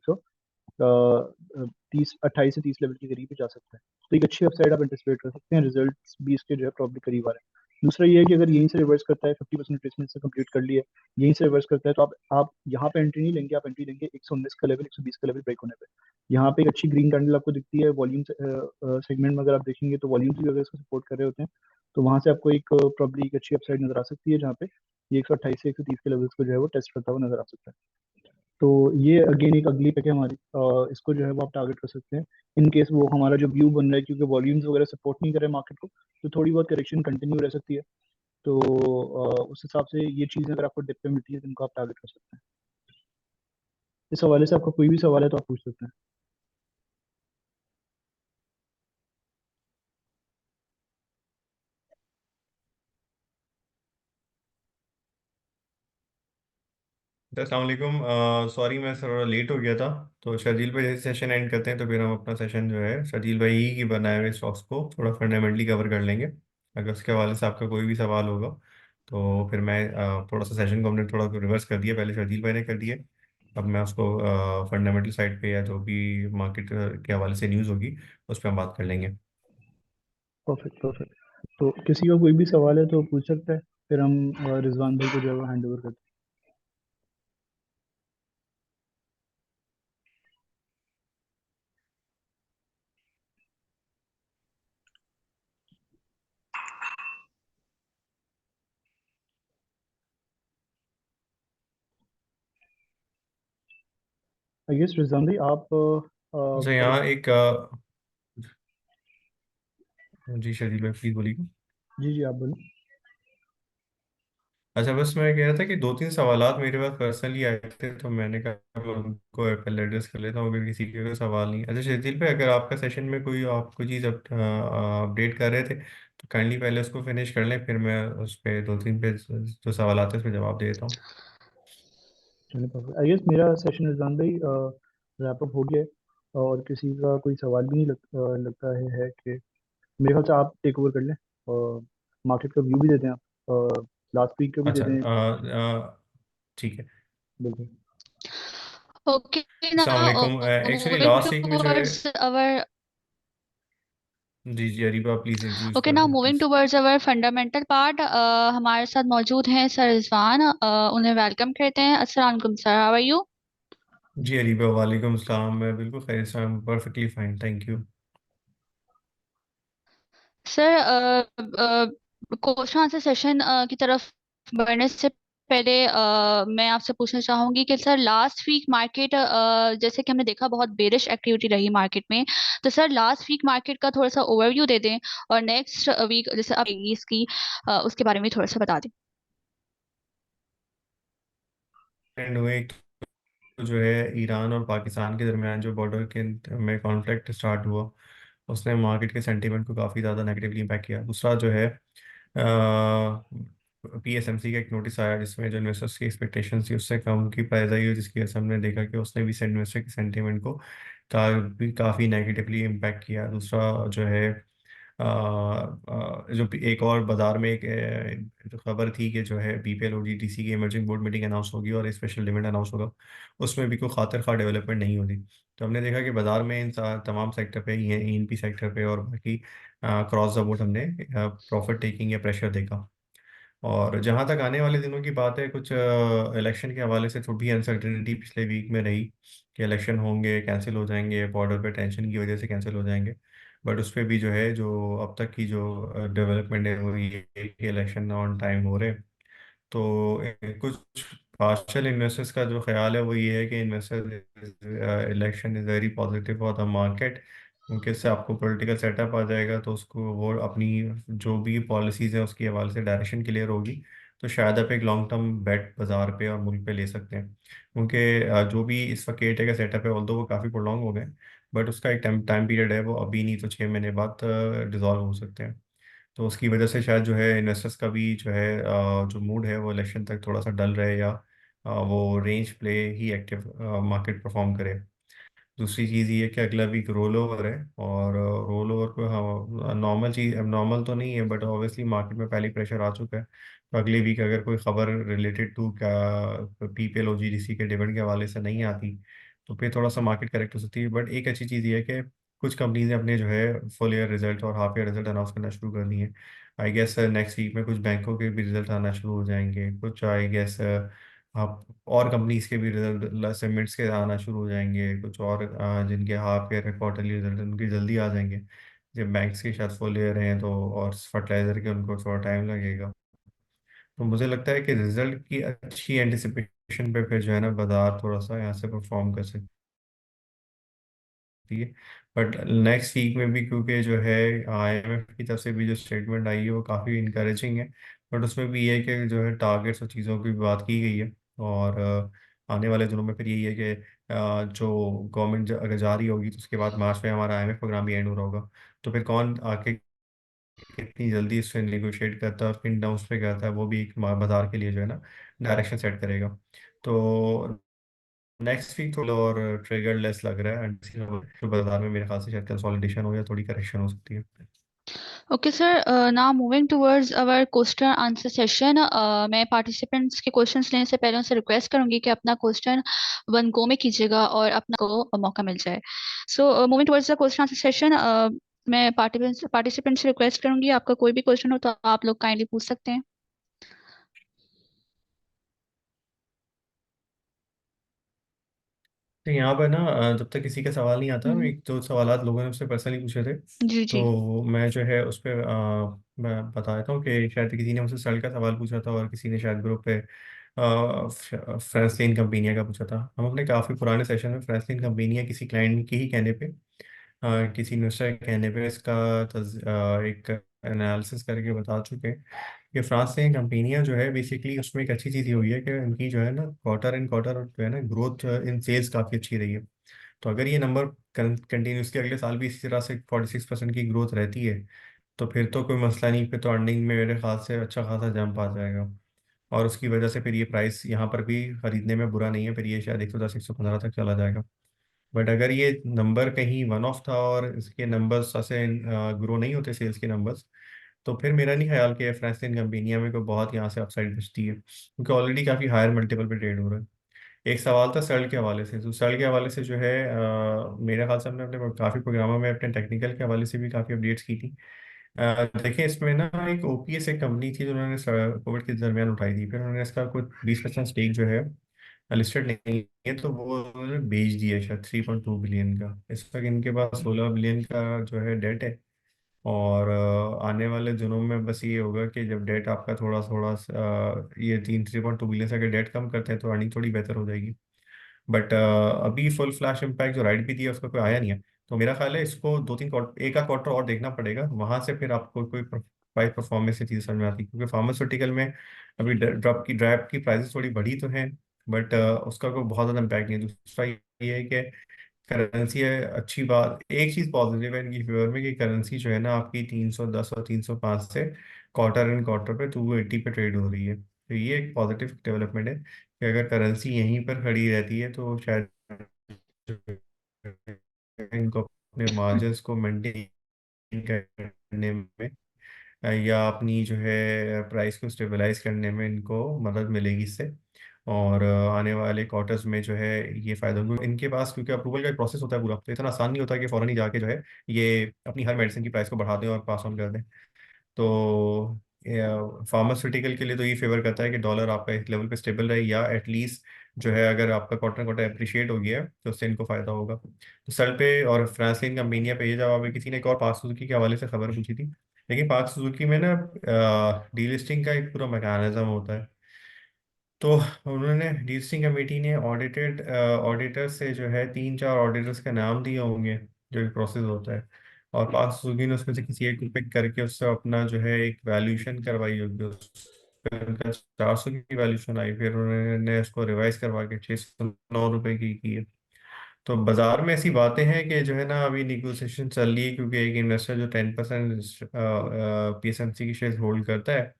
28 से 30 लेवल के करीब भी जा सकता है। तो एक अच्छी अपसाइड आप एंटिसिपेट कर सकते हैं, रिजल्ट्स भी इसके जो है प्रॉब्ली करीब आ रहे हैं। दूसरा ये है कि अगर यहीं से रिवर्स करता है, 50% रिट्रेसमेंट से कंप्लीट कर लिया, यहीं से रिवर्स करता है, तो आप यहाँ पे एंट्री नहीं लेंगे, आप एंट्री लेंगे 119 का लेवल, 120 का लेवल ब्रेक होने पे। यहाँ पे एक अच्छी ग्रीन कैंडल आपको दिखती है वॉल्यूम सेगमेंट में, अगर आप देखेंगे तो वॉल्यूम्स भी अगर इसको सपोर्ट कर रहे होते हैं, तो वहां से आपको एक प्रॉब्ली एक अच्छी अपसाइड नजर आ सकती है, जहाँ पे ये 128 से 130 के लेवल्स को जो है वो टेस्ट करता हुआ नजर आ सकता है। तो ये अगेन एक अगली पिक है हमारी, इसको जो है वो आप टारगेट कर सकते हैं। इन केस वो हमारा जो व्यू बन रहा है, क्योंकि वॉल्यूम्स वगैरह सपोर्ट नहीं कर रहे मार्केट को, तो थोड़ी बहुत करेक्शन कंटिन्यू रह सकती है। तो उस हिसाब से ये चीज़ें अगर आपको डिप पे मिलती है तो इनको आप टारगेट कर सकते हैं। इस हवाले से आपका कोई भी सवाल है तो आप पूछ सकते हैं। अस्सलाम वालेकुम। सॉरी मैं थोड़ा लेट हो गया था। तो शर्जील भाई जैसे सेशन एंड करते हैं तो फिर हम अपना सेशन जो है शर्जील भाई ही की बनाए हुए स्टॉक्स को थोड़ा फंडामेंटली कवर कर लेंगे। अगर उसके हवाले से आपका कोई भी सवाल होगा तो फिर मैं थोड़ा सा सेशन को हमने थोड़ा रिवर्स कर दिया, पहले शर्जील भाई ने कर दिया। अब मैं उसको फंडामेंटल साइड पे या जो भी मार्केट के हवाले से न्यूज़ होगी उस पर हम बात कर लेंगे। Perfect, perfect. तो किसी का कोई भी सवाल है तो पूछ सकता है, फिर हम रिजवान भाई को जो है वो हैंड ओवर करते हैं। आई गेस रिजवान भाई आप अच्छा अगर, यहाँ एक जी शर्जील भाई प्लीज बोलिए। जी जी आप बोलें। अच्छा बस मैं कह रहा था कि दो तीन सवालात मेरे पास पर्सनली आए थे तो मैंने कहा मैं उनको पहले एड्रेस कर लेता हूँ, अगर किसी के कोई सवाल नहीं। अच्छा शर्जील पे अगर आपका सेशन में कोई आप कोई चीज़ अपडेट कर रहे थे तो काइंडली पहले उसको फिनिश कर लें, फिर मैं उस पर दो तीन पे जो सवाल आते हैं उस पर जवाब दे देता हूँ। चलिए परफेक्ट। आई गेस मेरा सेशन रिजवान भाई रैप अप हो गया है, और किसी का कोई सवाल भी नहीं लगता है कि मेरे ख्याल से आप टेक ओवर कर लें, और मार्केट का व्यू भी देते हैं आप, लास्ट वीक का भी दे अच्छा दें। ठीक है। बिल्कुल। Okay, अस्सलाम now वालेकुम। एक्चुअली moving लास्ट वीक में जो है, towards our जी जी अरीबा प्लीज़ इंट्रोड्यूस okay, कर now दें moving please. towards our fundamental part. हमारे साथ मौजूद हैं सर रिजवान, उन्हें वेलकम करते हैं। अस्सलाम वालेकुम सर, हाउ आर यू? जी अरीबा वालेकुम सलाम, मैं बिल्कुल खैरियत से, perfectly fine, thank you. Sir question answer session की तरफ बढ़ने से पहले मैं आपसे पूछना चाहूंगी कि सर लास्ट वीक मार्केट जैसे कि हमने देखा बहुत बेरिश एक्टिविटी रही मार्केट में। तो सर लास्ट वीक मार्केट का थोड़ा सा ओवरव्यू दे दें, और नेक्स्ट वीक जैसे अब इसकी उसके बारे में थोड़ा सा बता दें। एंड हुए तो जो है ईरान और पाकिस्तान के दरमियान जो बॉर्डर के में कॉन्फ्लिक्ट स्टार्ट हुआ उसने मार्केट के सेंटीमेंट को काफ़ी ज़्यादा नेगेटिवली इम्पैक्ट किया। दूसरा जो है पीएसएमसी का एक नोटिस आया जिसमें जो इन्वेस्टर्स की एक्सपेक्टेशन थी उससे कम की प्राइस आई है, जिसकी वजह से हमने देखा कि उसने भी इन्वेस्टर के सेंटीमेंट को काफ़ी नेगेटिवली इम्पैक्ट किया। दूसरा जो है जो एक और बाजार में एक जो खबर थी कि जो है बीपीएल और डीटीसी की इमर्जिंग बोर्ड मीटिंग अनाउंस होगी और स्पेशल डिविडेंड अनाउंस होगा, उसमें भी कोई खातिर खा डेवलपमेंट नहीं होती। तो हमने देखा कि बाजार में इन तमाम सेक्टर पे, ये ईएनपी सेक्टर पे और बाकी क्रॉस द बोर्ड हमने प्रॉफिट टेकिंग या प्रेशर देखा। और जहाँ तक आने वाले दिनों की बात है, कुछ इलेक्शन के हवाले से थोड़ी अनसर्टेनिटी पिछले वीक में रही कि इलेक्शन होंगे, कैंसिल हो जाएंगे, बॉर्डर पे टेंशन की वजह से कैंसिल हो जाएंगे। बट उस पर भी जो है, जो अब तक की जो डेवलपमेंट है वो ये है कि इलेक्शन ऑन टाइम हो रहे। तो कुछ पार्शियल इन्वेस्टर्स का जो ख्याल है वो ये है कि investor election is very positive for the market, क्योंकि इससे आपको पॉलिटिकल सेटअप आ जाएगा, तो उसको वो अपनी जो भी पॉलिसीज़ है उसके हवाले से डायरेक्शन क्लियर होगी, तो शायद आप एक लॉन्ग टर्म बेट बाजार पे और मुल्क पे ले सकते हैं। क्योंकि जो भी इस वक्त केयर टेकर सेटअप है, ऑल्दो वो काफ़ी प्रोलॉन्ग हो गए, बट उसका एक टाइम टाइम पीरियड है, वो अभी नहीं तो 6 महीने बाद डिजॉल्व हो सकते हैं। तो उसकी वजह से शायद जो है इन्वेस्टर्स का भी जो है जो मूड है वो इलेक्शन तक थोड़ा सा डल रहे, या वो रेंज प्ले ही एक्टिव मार्केट परफॉर्म करे। दूसरी चीज़ ये है कि अगला वीक रोल ओवर है, और रोल ओवर को हाँ नॉर्मल चीज़, अब नॉर्मल तो नहीं है बट ऑब्वियसली मार्केट में पहले प्रेशर आ चुका है। तो अगले वीक अगर कोई खबर रिलेटेड टू क्या पीपीएल और जीडीसी के डिविडेंड के हवाले से नहीं आती, तो फिर थोड़ा सा मार्केट करेक्ट हो सकती है। बट एक अच्छी चीज़ ये है कि कुछ कंपनीज ने अपने जो है फुल ईयर रिजल्ट और हाफ ईयर रिजल्ट अनाउंस करना शुरू कर दिए हैं। आई गेस नेक्स्ट वीक में कुछ बैंकों के भी रिजल्ट आना शुरू हो जाएंगे, कुछ आई गेस आप और कंपनीज के भी रिजल्ट सीमेंट्स के आना शुरू हो जाएंगे, कुछ और जिनके हाफ ईयर क्वार्टरली रिजल्ट उनके जल्दी आ जाएंगे। जब बैंक्स के शायद फुल ईयर हैं तो, और फर्टिलाइजर के उनको थोड़ा टाइम लगेगा। तो मुझे लगता है कि रिजल्ट की अच्छी एंटिसिपेशन पे फिर जो है ना बाजार थोड़ा सा यहाँ से परफॉर्म कर सकती है। बट नेक्स्ट वीक में भी क्योंकि जो है आईएमएफ की तरफ से भी जो स्टेटमेंट आई है वो काफ़ी इंकरेजिंग है, बट उसमें भी ये है कि जो है टारगेट्स और चीज़ों की भी बात की गई है। और आने वाले दिनों में फिर यही है कि जो गवर्नमेंट अगर जारी होगी तो उसके बाद मार्च में हमारा आईएमएफ प्रोग्राम भी एंड हो रहा होगा। तो फिर कौन आके कितनी जल्दी इससे नेगोशिएट करता है और किन टर्म्स पे करता है, वो भी एक बाजार के लिए जो है ना डायरेक्शन सेट करेगा। तो नेक्स्ट वीक थोड़ा और ट्रिगर लेस लग रहा है, तो बाजार में मेरे ख्याल से शायद कंसोलिडेशन हो या थोड़ी करेक्शन हो सकती है। Okay sir, now moving towards our question answer session. मैं पार्टिसिपेंट्स के क्वेश्चंस लेने से पहले उनसे रिक्वेस्ट करूंगी कि अपना क्वेश्चन वन गो में कीजिएगा और अपना को मौका मिल जाए। So moving towards the question answer session, मैं पार्टिसिपेंट से रिक्वेस्ट करूंगी, आपका कोई भी क्वेश्चन हो तो आप लोग काइंडली पूछ सकते हैं। तो यहाँ पर ना जब तक किसी का सवाल नहीं आता, हम्म। एक दो सवालात लोगों ने उससे पर्सनली पूछे थे, जी जी। तो मैं जो है उस पर मैं बता देता हूँ कि शायद किसी ने मुझसे सड़ का सवाल पूछा था, और किसी ने शायद ग्रुप पे फ्रेंसलिन कंपेनिया का पूछा था। हम अपने काफ़ी पुराने सेशन में फ्रेंसलिन कंपेनिया किसी क्लाइंट के ही कहने पे, किसी इन्वेस्टर के कहने पे इसका एक एनालिसिस करके बता चुके हैं कि फ्रांसलिन कंपेनियां जो है बेसिकली उसमें एक अच्छी चीज़ ये हुई है कि उनकी जो है ना क्वार्टर इन क्वार्टर जो है ना ग्रोथ इन सेल्स काफ़ी अच्छी रही है। तो अगर ये नंबर कंटिन्यूसली अगले साल भी इसी तरह से 46% की ग्रोथ रहती है, तो फिर तो कोई मसला नहीं, फिर तो अर्निंग में मेरे ख्याल से अच्छा खासा जंप आ जाएगा। और उसकी वजह से फिर ये प्राइस यहाँ पर भी खरीदने में बुरा नहीं है, फिर ये शायद 110 115 तक चला जाएगा। बट अगर ये नंबर कहीं वन ऑफ था और इसके नंबर्स ऐसे ग्रो नहीं होते सेल्स के नंबर्स, तो फिर मेरा नहीं ख्याल कि फ्रेंचलाइन कंपनियां में कोई बहुत यहाँ से अपसाइड बचती है, क्योंकि ऑलरेडी काफ़ी हायर मल्टीपल पे ट्रेड हो रहा है। एक सवाल था सर्ल के हवाले से, तो सर्ल के हवाले से जो है मेरे ख्याल से हमने अपने काफ़ी प्रोग्रामों में अपने टेक्निकल के हवाले से भी काफ़ी अपडेट्स की थी। देखिए इसमें ना एक ओपीएस एक कंपनी थी जो उन्होंने कोविड के दरमियान उठाई थी, फिर उन्होंने इसका कुछ 20% स्टेक जो है लिस्टेड नहीं है, तो वो उन्होंने बेच दिया शायद 3.2 बिलियन का। इस वक्त इनके पास 16 बिलियन का जो है डेट है। और आने वाले दिनों में बस ये होगा कि जब डेट आपका थोड़ा थोड़ा ये 3.2 बिलियन से अगर डेट कम करते हैं तो अर्निंग थोड़ी बेहतर हो जाएगी। बट अभी फुल फ्लैश इम्पैक्ट जो राइट भी दिया उसका कोई आया नहीं है। तो मेरा ख्याल है इसको 2 3 क्वार्टर, एक आध क्वार्टर और देखना पड़ेगा, वहां से फिर आपको कोई प्राइस परफॉर्मेंस से चीज़ समझ में आती है। क्योंकि फार्मास्यूटिकल में अभी ड्रॉप की प्राइसेस थोड़ी बढ़ी तो हैं, बट उसका कोई बहुत ज़्यादा इम्पैक्ट नहीं है। दूसरा ये है कि करेंसी है, अच्छी बात एक चीज़ पॉजिटिव है इनकी फेवर में कि करेंसी जो है ना आपकी 310 और 305 से क्वार्टर एंड क्वार्टर पे 280 पे ट्रेड हो रही है। तो ये एक पॉजिटिव डेवलपमेंट है कि अगर करेंसी यहीं पर खड़ी रहती है तो शायद इनको अपने मार्जिन्स को मेंटेन करने में या अपनी जो है प्राइस को स्टेबलाइज करने में इनको मदद मिलेगी इससे। और आने वाले क्वार्टर्स में जो है ये फायदा होगा इनके पास, क्योंकि अप्रूवल का एक प्रोसेस होता है पूरा, तो इतना आसान नहीं होता कि फौरन ही जाके जो है ये अपनी हर मेडिसिन की प्राइस को बढ़ा दें और पास ऑन कर दें। तो फार्मास्यूटिकल के लिए तो ये फेवर करता है कि डॉलर आपका एक लेवल पे स्टेबल रहे, या एटलीस्ट जो है अगर आपका क्वार्टर क्वार्टर अप्रिशिएट हो गया है तो उससे इनको फायदा होगा। तो सर पे और फ्रांसलिन कंपनियां पे ये जवाब है। किसी ने एक और पार्क सुजुकी के हवाले से खबर पूछी थी, लेकिन पार्क सुजुकी में ना डीलिस्टिंग का एक पूरा मैकेनिज्म होता है। तो उन्होंने डीलिस्टिंग कमेटी ने ऑडिटर से जो है 3 4 ऑडिटर्स के नाम दिए होंगे जो प्रोसेस होता है, और पार्क सुजुकी ने उसमें से किसी एक को पिक करके उससे अपना जो है एक वैल्यूएशन करवाई होगी, फिर उनका 400 की वैल्यूएशन आई, फिर उन्होंने उसको रिवाइज करवा के 609 रुपए की है। तो बाजार में ऐसी बातें हैं कि जो है ना अभी निगोशिएशन चल रही है, क्योंकि एक इन्वेस्टर जो 10% पीएसएमसी की शेयर होल्ड करता है,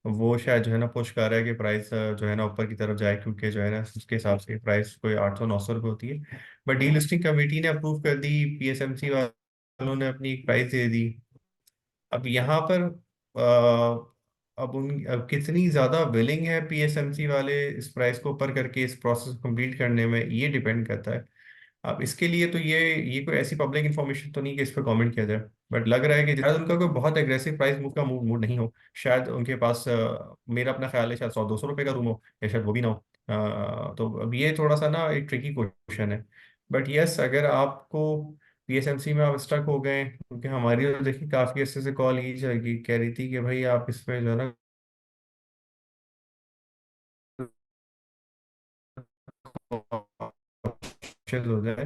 वो शायद जो है ना पुश कर रहा है कि प्राइस जो है ना ऊपर की तरफ जाए, क्योंकि जो है ना उसके हिसाब से प्राइस कोई 800-900 रुपये होती है। बट डीलिस्टिंग कमेटी ने अप्रूव कर दी, पीएसएमसी वालों ने अपनी एक प्राइस दे दी। अब यहाँ पर अब कितनी ज्यादा विलिंग है पीएसएमसी वाले इस प्राइस को ऊपर करके इस प्रोसेस को कंप्लीट करने में, ये डिपेंड करता है। अब इसके लिए तो ये कोई ऐसी पब्लिक इन्फॉर्मेशन तो नहीं कि इस पर कमेंट किया जाए, बट लग रहा है कि शायद उनका कोई बहुत एग्रेसिव प्राइस मूव का मूड नहीं हो। शायद उनके पास मेरा अपना ख्याल है शायद 100-200 रुपए का रूम हो, या शायद वो भी ना हो। तो अब ये थोड़ा सा ना एक ट्रिकी क्वेश्चन है। बट यस, अगर आपको पीएसएमसी में आप स्टक हो गए, क्योंकि हमारी तो देखिए काफी अच्छे से कॉल ये जाएगी, कह रही थी कि भाई आप इसमें जो है ना हो जाए,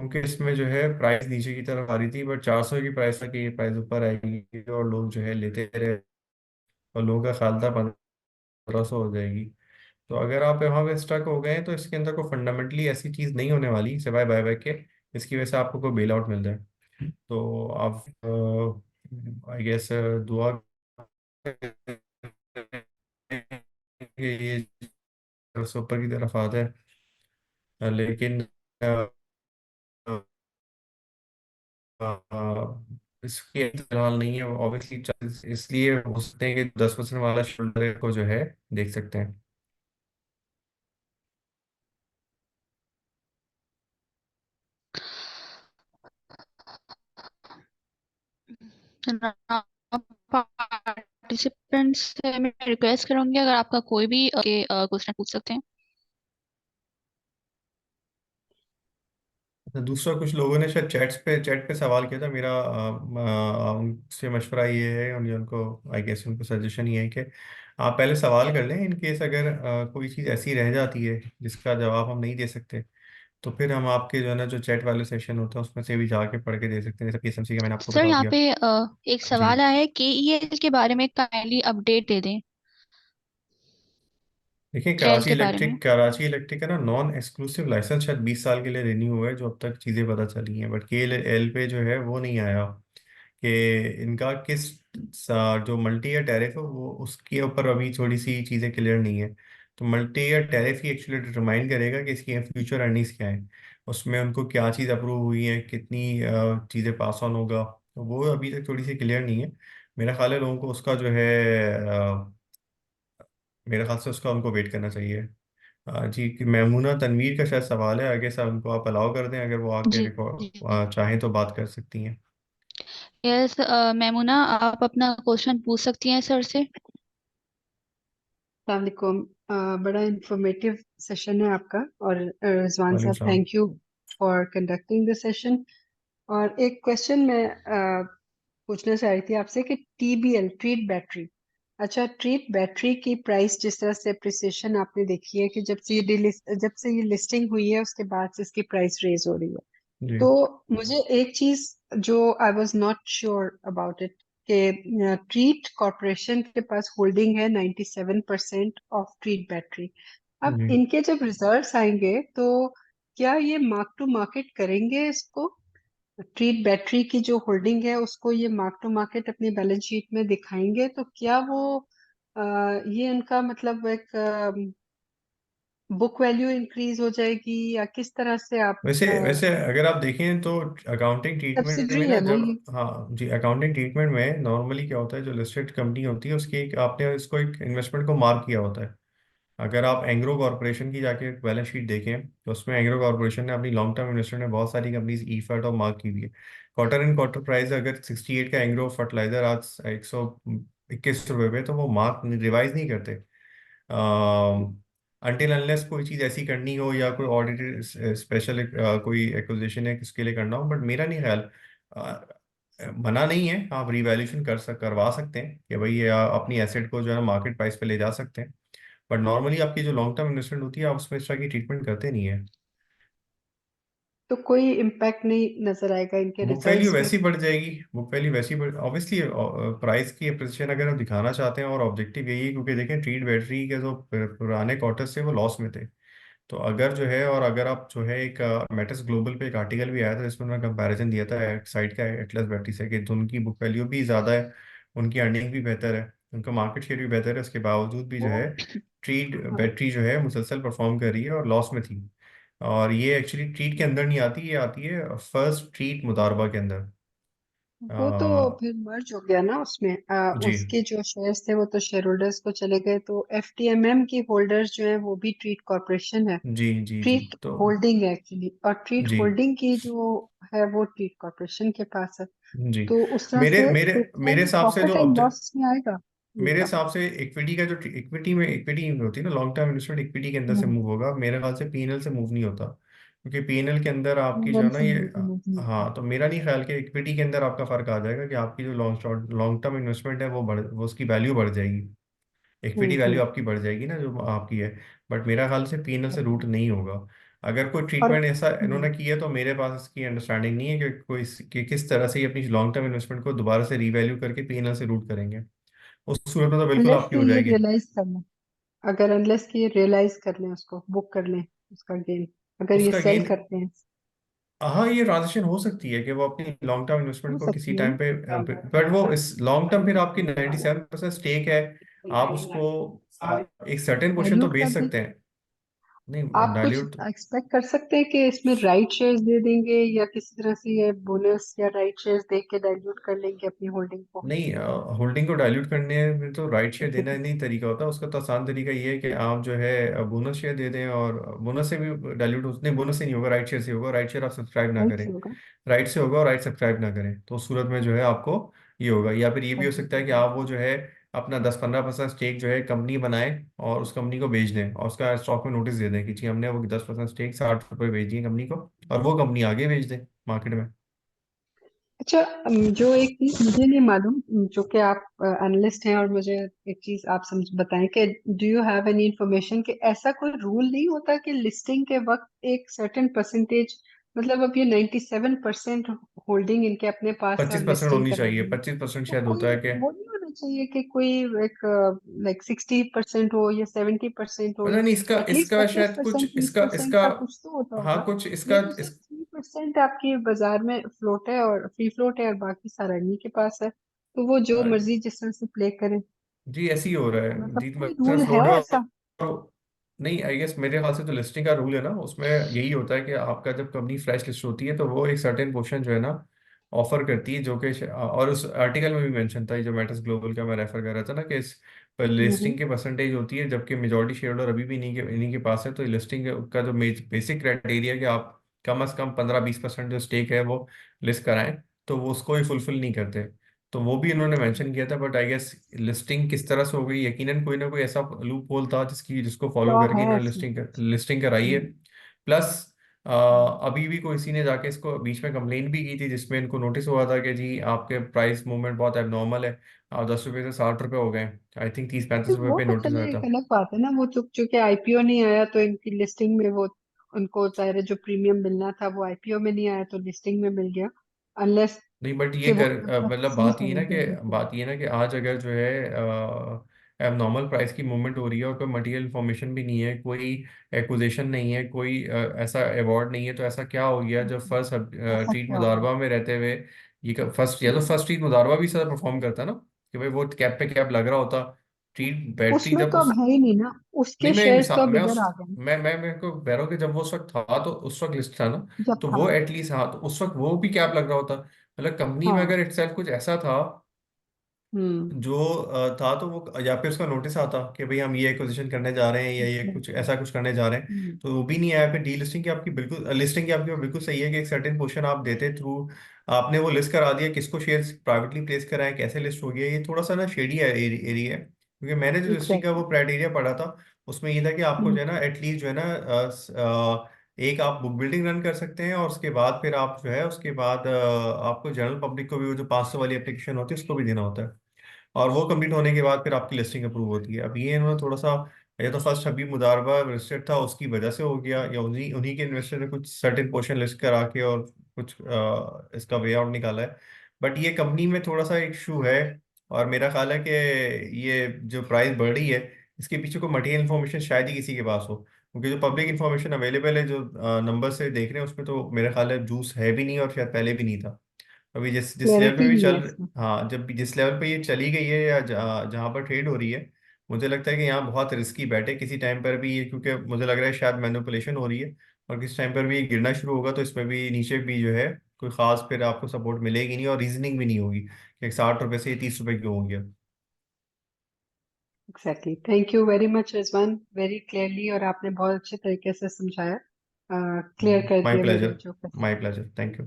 क्योंकि इसमें जो है प्राइस नीचे की तरफ आ रही थी, बट 400 की प्राइस तक ये प्राइस ऊपर आएगी और लोग जो है लेते रहे, और लोगों का ख्याल था 1500 हो जाएगी। तो अगर आप यहाँ पे स्टक हो गए हैं, तो इसके अंदर कोई फंडामेंटली ऐसी चीज़ नहीं होने वाली सिवाय बायबैक के, इसकी वजह से आपको कोई बेल आउट मिल जाए। तो आप आई गेस दुआ कि ये ऊपर की तरफ आता है, लेकिन इसकी फिलहाल नहीं है ऑब्वियसली, इसलिए हो सकते हैं कि 10% वाला शोल्डर को जो है देख सकते हैं। पार्टिसिपेंट्स से मैं रिक्वेस्ट करूंगी, अगर आपका कोई भी क्वेश्चन पूछ सकते हैं। तो दूसरा, कुछ लोगों ने शायद चैट पे सवाल किया था। मेरा उनसे मशवरा ये है, उनको आई गेस उनको सजेशन ये है कि आप पहले सवाल कर लें, इन केस अगर कोई चीज़ ऐसी रह जाती है जिसका जवाब हम नहीं दे सकते, तो फिर हम आपके जो है ना जो चैट वाले सेशन होता है उसमें से भी जाके पढ़ के दे सकते हैं, जैसे पीएसएमसी का मैंने आपको सर बता यहाँ दिया। पे एक जी सवाल आया है, केईएल के बारे में काइंडली अपडेट दे दें। देखिए, कैल के बारे में। कराची इलेक्ट्रिक का ना नॉन एक्सक्लूसिव लाइसेंस शायद 20 साल के लिए रिन्यू हुआ है, जो अब तक चीज़ें पता चली हैं, बट के एल पे जो है वो नहीं आया कि इनका जो मल्टी ईयर टैरिफ है वो उसके ऊपर अभी थोड़ी सी चीज़ें क्लियर नहीं है। तो मल्टी ईयर टैरिफ ही एक्चुअली डिटरमाइन करेगा कि इसकी फ्यूचर अर्निंग्स क्या है, उसमें उनको क्या चीज़ अप्रूव हुई है, कितनी चीज़ें पास ऑन होगा, तो वो अभी तक थोड़ी सी क्लियर नहीं है। मेरा ख्याल है लोगों को उसका जो है मेरे ख्याल से उसका उनको वेट करना चाहिए। जी, कि मैमूना तनवीर का शायद सवाल है, आगे से उनको आप अलाउ कर दें, अगर वो आके जी जी। रिकॉर्ड चाहें तो बात कर सकती हैं। यस मैमुना, आप अपना क्वेश्चन पूछ सकती हैं सर से। अस्सलामुअलैकुम। बड़ा इंफॉर्मेटिव सेशन है आपका। और रिजवान वालेकुम साहब, सलाम। Thank you for conducting the session. और एक क्वेश्चन मैं पूछना चाह रही थी आपसे कि टीबीएल, ट्रीट बैटरी, अच्छा, ट्रीट बैटरी की प्राइस जिस तरह से अप्रिसिएशन आपने देखी है कि जब से ये लिस्टिंग हुई है उसके बाद से इसकी प्राइस रेज हो रही है, जी तो मुझे एक चीज जो I was not sure about it, कि ट्रीट कॉरपोरेशन के पास होल्डिंग है 97% ऑफ ट्रीट बैटरी। अब जी इनके जब रिजल्ट्स आएंगे तो क्या ये मार्क टू मार्केट करेंगे इसको? ट्रीट बैटरी की जो होल्डिंग है उसको ये मार्क टू मार्केट अपनी बैलेंस शीट में दिखाएंगे, तो क्या वो ये इनका मतलब एक बुक वैल्यू इंक्रीज हो जाएगी, या किस तरह से आप वैसे वैसे अगर आप देखें तो अकाउंटिंग ट्रीटमेंट में सब्सिडरी ना, है ना जब ये? हाँ जी, अकाउंटिंग ट्रीटमेंट में नॉर्मली क्या होता है, जो लिस्टेड कंपनी होती है उसकी एक आपने इसको एक इन्वेस्टमेंट को मार्क किया होता है। अगर आप एंग्रो कॉर्पोरेशन की जाके बैलेंस शीट देखें, तो उसमें एंग्रो कॉर्पोरेशन ने अपनी लॉन्ग टर्म इन्वेस्टमेंट में बहुत सारी कंपनीज ई फर्ट और मार्क की हुई है। क्वार्टर इन क्वार्टर प्राइस अगर 68 का एंग्रो फर्टिलाइजर आज 121 रुपये पे, तो वो मार्क रिवाइज नहीं करते अनटिल अनलेस कोई चीज़ ऐसी करनी हो या कोई ऑडिटेड स्पेशल कोई एक्विजिशन है किसके लिए करना हो। बट मेरा नहीं ख्याल, मना नहीं है, आप रिवैल्यूएशन करवा सकते हैं कि भाई ये अपनी एसेट को जो है मार्केट प्राइस पे ले जा सकते हैं। बट नॉर्मली आपकी जो लॉन्ग टर्म इन्वेस्टमेंट होती है, आप उसमें इस तरह की ट्रीटमेंट करते नहीं है। तो कोई इम्पैक्ट नहीं नजर आएगा इनके बुक वैल्यू रिजल्ट्स में? वैसी बढ़ जाएगी, बुक वैल्यू वैसी बढ़, ऑब्वियसली प्राइस की अप्रिसिएशन अगर हम दिखाना चाहते हैं, और ऑब्जेक्टिव यही है, क्योंकि देखें ट्रीट बैटरी के जो पुराने क्वार्टर से वो लॉस में थे। तो अगर जो है, और अगर आप जो है, एक मेटिस ग्लोबल पे एक आर्टिकल भी आया था जिसमें उन्होंने कंपैरिजन दिया था एक साइड का एटलस बैटरी से, कि तो उनकी बुक वैल्यू भी ज़्यादा है, उनकी अर्निंग भी बेहतर है, उनका मार्केट शेयर भी बेहतर है, उसके बावजूद भी जो है ट्रीट हाँ, बैटरी जो है मुसलसल परफॉर्म कर रही है और लॉस में थी। और ये एक्चुअली ट्रीट के अंदर नहीं आती, ये आती है फर्स्ट ट्रीट मुदारबा के अंदर। वो तो अ, फिर मर्ज हो गया ना उसमें, जी उसके जो शेयर्स थे वो तो शेयर होल्डर्स को चले गए, तो एफटीएमएम की होल्डर्स जो है वो भी ट्रीट कॉरपोरेशन है। जी जी जी। ट्रीट तो होल्डिंग है एक्चुअली, और ट्रीट जी होल्डिंग की जो है वो ट्रीट कॉरपोरेशन के पास है। जी। तो उस तरह मेरे से मेरे फिर क्या मेरे ये हिसाब से जो प्रॉफिट एंड लॉस में आएगा मेरे इनका? हिसाब से इक्विटी का जो इक्विटी में इक्विटी होती है ना, लॉन्ग टर्म इन्वेस्टमेंट इक्विटी के अंदर से हम्म। मूव होगा, मेरे ख्याल से पीएनएल से मूव नहीं होता, क्योंकि पीएनएल के अंदर आपकी जो वन है ना से ये, नहीं होता। हाँ, तो मेरा नहीं ख्याल कि इक्विटी के अंदर आपका फर्क आ जाएगा, कि आपकी जो लॉन्ग टर्म इन्वेस्टमेंट है वो उसकी वैल्यू बढ़ जाएगी, इक्विटी हम्म। वैल्यू आपकी बढ़ जाएगी ना जो आपकी है। बट मेरा ख्याल से पीएनएल से रूट नहीं होगा। अगर कोई और ट्रीटमेंट ऐसा इन्होंने की है, तो मेरे पास इसकी अंडरस्टैंडिंग नहीं है कि कोई कि किस तरह से ये अपनी लॉन्ग टर्म इन्वेस्टमेंट को दोबारा से रीवैल्यू करके पीएनएल से रूट करेंगे। उस सूरत में तो बिल्कुल अनलेस आपकी के हो ये जाएगी। रियलाइज कर लें, अगर अनलेस कि ये रियलाइज कर लें, उसको बुक कर लें, उसका गेन, अगर ये उसका सेल गेन, करते हैं। हाँ, ये ट्रांजेक्शन हो सकती है कि वो अपनी लॉन्ग टर्म इन्वेस्टमेंट हो को किसी सकती है टाइम पे, बट वो इस लॉन्ग टर्म फिर आपकी 97% स्टेक है, आप उसको एक सर्टेन पोर्शन तो डाइल्यूट बेच कर दें। सकते हैं। नहीं, आप कुछ डायल्यूट। एक्सपेक्ट कर सकते हैं कि इसमें राइट शेयर्स दे देंगे, या किसी तरह से ये बोनस या राइट शेयर्स दे के डाइल्यूट कर लेंगे अपनी होल्डिंग को? नहीं, होल्डिंग को डाइल्यूट करने में तो राइट शेयर देना नहीं तरीका होता, उसका तो आसान तरीका ये है कि आप जो है बोनस शेयर दे दें, और बोनस से भी डाइल्यूट नहीं, बोनस से नहीं होगा, राइट शेयर से होगा, राइट शेयर आप सब्सक्राइब ना राइट करें, से होगा। राइट से होगा, और राइट सब्सक्राइब ना करें, तो उस सूरत में जो है आपको ये होगा। या फिर ये भी हो सकता है कि आप वो जो है अपना 10-15% स्टेक जो है कंपनी बनाए, और उस कंपनी को बेच दें, और उसका स्टॉक में नोटिस दे दें कि जी हमने वो 10% स्टेक 60 रुपये बेच दिए कंपनी को, और वो कंपनी आगे बेच दें मार्केट में। अच्छा, जो एक चीज मुझे नहीं मालूम, जो कि आप एनालिस्ट हैं, और मुझे एक चीज आप समझ बताएं कि do you have any information कि ऐसा कोई रूल नहीं होता कि लिस्टिंग के वक्त एक सर्टेन परसेंटेज, मतलब अब ये 97% होल्डिंग इनके अपने पास है और 25% लिस्टिंग होनी करा चाहिए, दी है, 25% तो शायद होता कोई है कि, वो नहीं होना चाहिए कि कोई एक लाइक 60% हो या 70% हो, पता नहीं इसका एटलीस्ट इसका पच्चीस शायद कुछ परसेंट बीस इसका परसेंट इसका का कुछ तो होता हाँ, होगा। कुछ ये इसका तो सिर्फ 3% आपकी बाजार में फ्लोट है और फ्री फ्लोट है, और बाकी सारा इन्हीं के पास है, तो वो जो इस, मर्जी जिस तरह से प्ले करें। जी ऐसे ही हो रहा है मतलब जीत में कोई रूल है फ्लोट है, ऐसा? नहीं, आई गेस मेरे ख्याल से तो लिस्टिंग का रूल है ना, उसमें यही होता है कि आपका जब कंपनी फ्रेश लिस्ट होती है, तो वो एक सर्टेन पोर्शन जो है ना ऑफर करती है, जो कि और उस आर्टिकल में भी मेंशन था, ये जो मैटर्स ग्लोबल का मैं रेफर कर रहा था ना, कि इस पर हम्म। लिस्टिंग की परसेंटेज होती है, जबकि मेजॉरिटी शेयर होल्डर अभी भी इन्हीं के पास है, तो लिस्टिंग का जो बेसिक क्राइटेरिया कि आप कम से कम 15-20% जो स्टेक है वो लिस्ट कराएं, तो वो उसको ही फुलफिल नहीं करते। तो वो भी इन्होंने मेंशन किया था, बट आई गेस लिस्टिंग किस तरह से हो गई, यकीनन कोई ना कोई ऐसा लूप होल था जिसको फॉलो लॉ करके है इन्होंने इसमें कुछ। लिस्टिंग कराई है। हम्म। प्लस हम्म। अभी भी कोई किसी ने जाके इसको बीच में कंप्लेन भी की थी, जिसमें इनको नोटिस हुआ था कि जी आपके प्राइस मूवमेंट बहुत एबनॉर्मल है, 10 रुपये से 60 रुपये हो गए, आई थिंक 30-35 रुपये वो पे तो नोटिस चले आया एक था। अलग बात है ना, वो तो चूंकि आईपीओ नहीं आया तो इनकी लिस्टिंग में वो, उनको चाहे जो प्रीमियम मिलना था वो आईपीओ में नहीं आया तो लिस्टिंग में मिल गया, अनलेस नहीं, बट कि ये वो मतलब मतलब सीज हो गई बिजनेस। बात ये ना कि आज अगर जो है एबनॉर्मल प्राइस की मूवमेंट हो रही है, और कोई मटेरियल इन्फॉर्मेशन भी नहीं है, कोई एक्विजिशन नहीं है, कोई ऐसा अवार्ड नहीं है, तो ऐसा क्या हो गया जब फर्स्ट ऐसा ट्रीट क्या हो गया? मुदारबा में रहते हुए ये फर्स्ट, या तो फर्स्ट ट्रीट मुदारबा भी सर परफॉर्म करता ना, कि भाई वो कैप पे कैप लग रहा होता, ट्रीट बैटरी उसमें जब तो अब उस, है ही नहीं ना, नहीं, उसके शेयर्स तो अब मैं इधर उस आ गए ना। मैं को कह रहा हूँ कि जब वो उस वक्त था, तो उस वक्त लिस्ट था ना, जब तो था। वो एटलीस्ट, हाँ, तो उस वक्त वो भी कैप लग रहा होता, मतलब कंपनी में हाँ। अगर इटसेल्फ कुछ ऐसा था हम्म। जो था, तो वो, या फिर उसका नोटिस आता कि भाई हम ये एक्विजिशन करने जा रहे हैं, या ये कुछ बिल्कुल। ऐसा कुछ करने जा रहे हैं, हम्म। तो वो भी नहीं आया। फिर डी लिस्टिंग की आपकी बिल्कुल, लिस्टिंग की आपकी बिल्कुल सही है कि एक सर्टेन पोर्शन आप देते थ्रू, आपने वो लिस्ट करा दिया किसको शेयर्स प्राइवेटली प्लेस कराए, कैसे लिस्ट हो गया, ये थोड़ा सा ना शेडी एरिया है, क्योंकि मैंने जो लिस्टिंग का वो एग्जैक्टली। क्राइटेरिया पढ़ा था, उसमें ये था कि आपको जो हम्म। है ना एटलीस्ट जो है ना एक आप बुक बिल्डिंग रन कर सकते हैं, और उसके बाद फिर आप जो है उसके बाद आपको जनरल पब्लिक को भी वो जो 500 वाली एप्लीकेशन होती है उसको भी देना होता है, और वो कंप्लीट होने के बाद फिर आपकी लिस्टिंग अप्रूव होती है। अब ये इन्होंने थोड़ा सा ये तो फर्स्ट हबीब मुदारबा लिस्टेड था, उसकी वजह से हो गया, या उन्हीं उन्हीं के इन्वेस्टर ने कुछ सर्टेन पोर्शन लिस्ट करा के और कुछ इसका वे आउट निकाला है। बट ये कंपनी में थोड़ा सा इशू है, और मेरा ख्याल है कि ये जो प्राइस बढ़ रही है, इसके पीछे कोई मटेरियल इन्फॉर्मेशन शायद ही किसी के पास हो, क्योंकि जो पब्लिक इन्फॉर्मेशन अवेलेबल है, जो नंबर से देख रहे हैं, उसमें तो मेरा ख्याल है जूस है भी नहीं, और शायद पहले भी नहीं था। अभी जिस जिस लेवल पे क्लैरिटी भी नहीं चल, है इसमें। हाँ, जब भी जिस लेवल पे ये चली गई है, या जहाँ पर ट्रेड हो रही है, मुझे लगता है कि यहाँ बहुत रिस्की बैठे किसी टाइम पर भी ये, क्योंकि मुझे लग रहा है शायद मैनिपुलेशन हो रही है, और किस टाइम पर भी ये गिरना शुरू होगा तो इसमें भी नीचे भी जो है कोई खास फिर आपको सपोर्ट मिलेगी नहीं, और रीजनिंग भी नहीं होगी कि 60 रुपए से ये 30 रुपए क्यों हो गया। Exactly, thank you very much Rizwan, very clearly, और आपने बहुत अच्छे तरीके से समझाया, क्लियर कर माय दिया मेरे प्लेजर। जो my pleasure, thank you.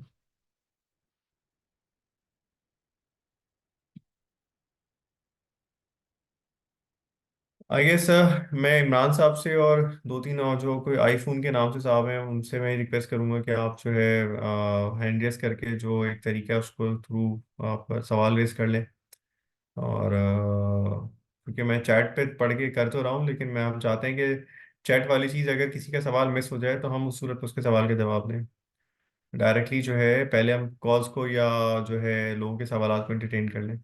I guess मैं इमरान साहब से और दो तीन और जो कोई आईफोन के नाम से साहब हैं, उनसे मैं रिक्वेस्ट करूंगा कि आप जो है हैंड रेस करके जो एक तरीका है उसको थ्रू आप सवाल रेस कर लें। और क्योंकि मैं चैट पे पढ़ के कर तो रहा हूँ, लेकिन मैं हम चाहते हैं कि चैट वाली चीज़ अगर किसी का सवाल मिस हो जाए तो हम उस सूरत में उसके सवाल के जवाब दें डायरेक्टली, जो है पहले हम कॉल्स को या जो है लोगों के सवाल को एंटरटेन कर लें।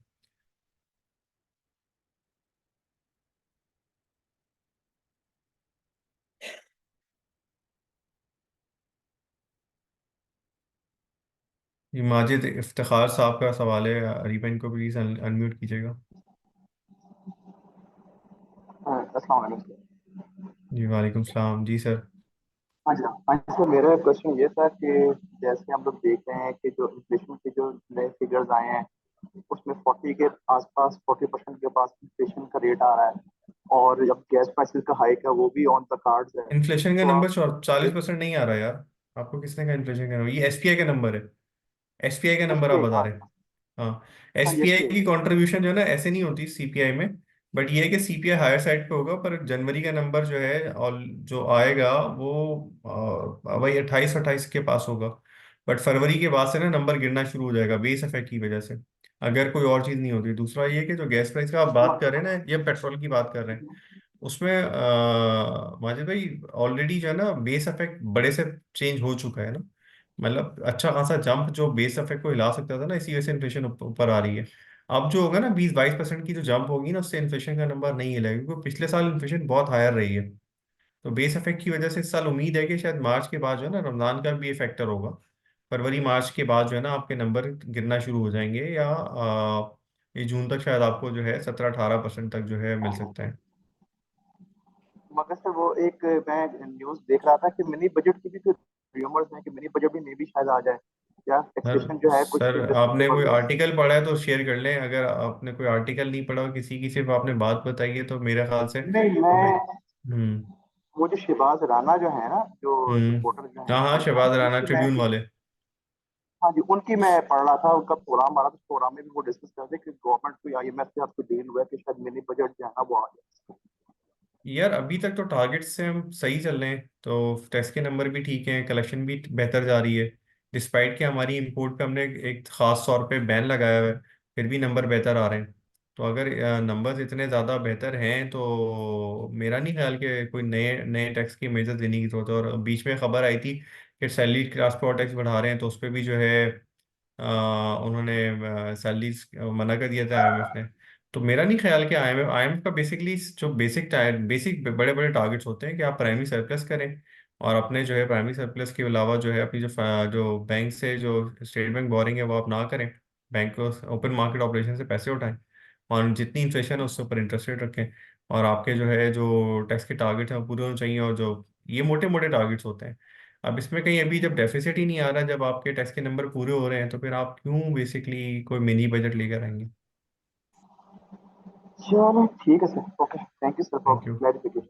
ये माजिद इफ्तिखार साहब का सवाल है, अरीबा इनको प्लीज़ अनम्यूट कीजिएगा। अस्सलाम वालेकुम। जी वालेकुम सलाम जी सर। हाँ जी, हाँ जी सर, मेरा क्वेश्चन ये था कि जैसे हम लोग देख रहे हैं कि जो इन्फ्लेशन के जो नए फिगर्स आए हैं, उसमें 40 के आसपास, 40% के पास इन्फ्लेशन का रेट आ रहा है, और जब गैस प्राइसेस का हाइक है वो भी ऑन द कार्ड्स है। इन्फ्लेशन का तो नंबर आप 40% नहीं आ रहा यार। आपको किसने कहा इन्फ्लेशन का नंबर? ये एसपीआई का नंबर है। एसपीआई का नंबर आप एसपीआई, बता हाँ रहे हैं। हाँ, हाँ, ये एसपीआई एसपीआई। की कंट्रीब्यूशन जो है ना ऐसे नहीं होती सीपीआई में। बट ये है कि सीपीआई हायर साइड पे होगा, पर जनवरी का नंबर जो है और जो आएगा वो वही 28-28 के पास होगा। बट फरवरी के बाद से ना नंबर गिरना शुरू हो जाएगा बेस इफेक्ट की वजह से, अगर कोई और चीज़ नहीं होती। दूसरा ये कि जो गैस प्राइस का आप बात कर रहे हैं ना, ये पेट्रोल की बात कर रहे हैं, उसमें माजिद भाई ऑलरेडी जो है ना बेस इफेक्ट बड़े से चेंज हो चुका है ना। मतलब अच्छा खासा जंप जो बेस इफेक्ट को हिला सकता था ना, इसी वजह से इन्फ्लेशन ऊपर आ रही है। अब जो होगा ना 20-22% की जो जंप होगी ना, उससे इन्फ्लेशन का नंबर नहीं हिलेगा, क्योंकि पिछले साल इन्फ्लेशन बहुत हायर रही है। तो बेस इफेक्ट की वजह से इस साल उम्मीद है कि शायद मार्च के बाद जो है ना रमजान का भी ये फैक्टर होगा। फरवरी मार्च के बाद जो है ना आपके नंबर गिरना शुरू हो जाएंगे, या ये जून तक शायद आपको जो है 17-18% तक जो है मिल सकता है। मगर सर वो एक मैं न्यूज़ देख रहा था कि मिनी बजट की भी कुछ रूमर्स हैं कि मिनी बजट भी मे भी शायद आ जाए, या सर टैक्सेशन जो है कुछ सर इंडस्ट्री के आपने ऊपर कोई लेस। आर्टिकल पढ़ा है तो शेयर कर लें, अगर आपने कोई आर्टिकल नहीं पढ़ा और किसी की सिर्फ आपने बात बताई है तो मेरे ख्याल से नहीं, हमें। मैं, हम्म। वो जो शहबाज राना जो है ना, जो हम्म। रिपोर्टर जो हाँ है हाँ, शहबाज राना उनकी मैं, ट्रिब्यून वाले। हाँ जी, उनकी मैं पढ़ रहा था, उनका प्रोग्राम आ रहा था, उस प्रोग्राम में भी वो डिस्कस कर रहे थे कि गवर्नमेंट को आईएमएफ से आपको डील हुआ है कि शायद मिनी बजट जो है ना वो आ जाए। यार अभी तक तो टारगेट से हम सही चल रहे हैं, तो टेस्ट के नंबर भी ठीक हैं, कलेक्शन भी बेहतर जा रही है। डिस्पाइट कि हमारी इंपोर्ट पे हमने एक खास तौर पे बैन लगाया हुआ है, फिर भी नंबर बेहतर आ रहे हैं। तो अगर नंबर्स इतने ज़्यादा बेहतर हैं तो मेरा नहीं ख्याल कि कोई नए नए टैक्स की मेजर देने की जरूरत है। और बीच में खबर आई थी कि सैलरी ट्रांसपोर्ट टैक्स बढ़ा रहे हैं, तो उस पर भी जो है उन्होंने सैलरीज मना कर दिया था आईएमएफ ने। तो मेरा नहीं ख्याल कि आईएमएफ आईएमएफ का बेसिकली जो बेसिक बड़े बड़े टारगेट्स होते हैं कि आप प्राइमरी सरप्लस करें, और अपने जो है प्राइमरी सरप्लस के अलावा जो है अपनी जो बैंक से जो स्टेट बैंक बोरिंग है वो आप ना करें। बैंक को ओपन मार्केट ऑपरेशन से पैसे उठाएं, और जितनी इन्फ्लेशन है उसके ऊपर इंटरेस्ट रेट रखें, और आपके जो है जो टैक्स के टारगेट हैं वो पूरे होने चाहिए। और जो ये मोटे मोटे टारगेट्स होते हैं, अब इसमें कहीं अभी जब डेफिसिट ही नहीं आ रहा, जब आपके टैक्स के नंबर पूरे हो रहे हैं, तो फिर आप क्यों बेसिकली कोई मिनी बजट लेकर आएंगे? चलो ठीक है sir, okay, thank you sir for thank you. Clarification.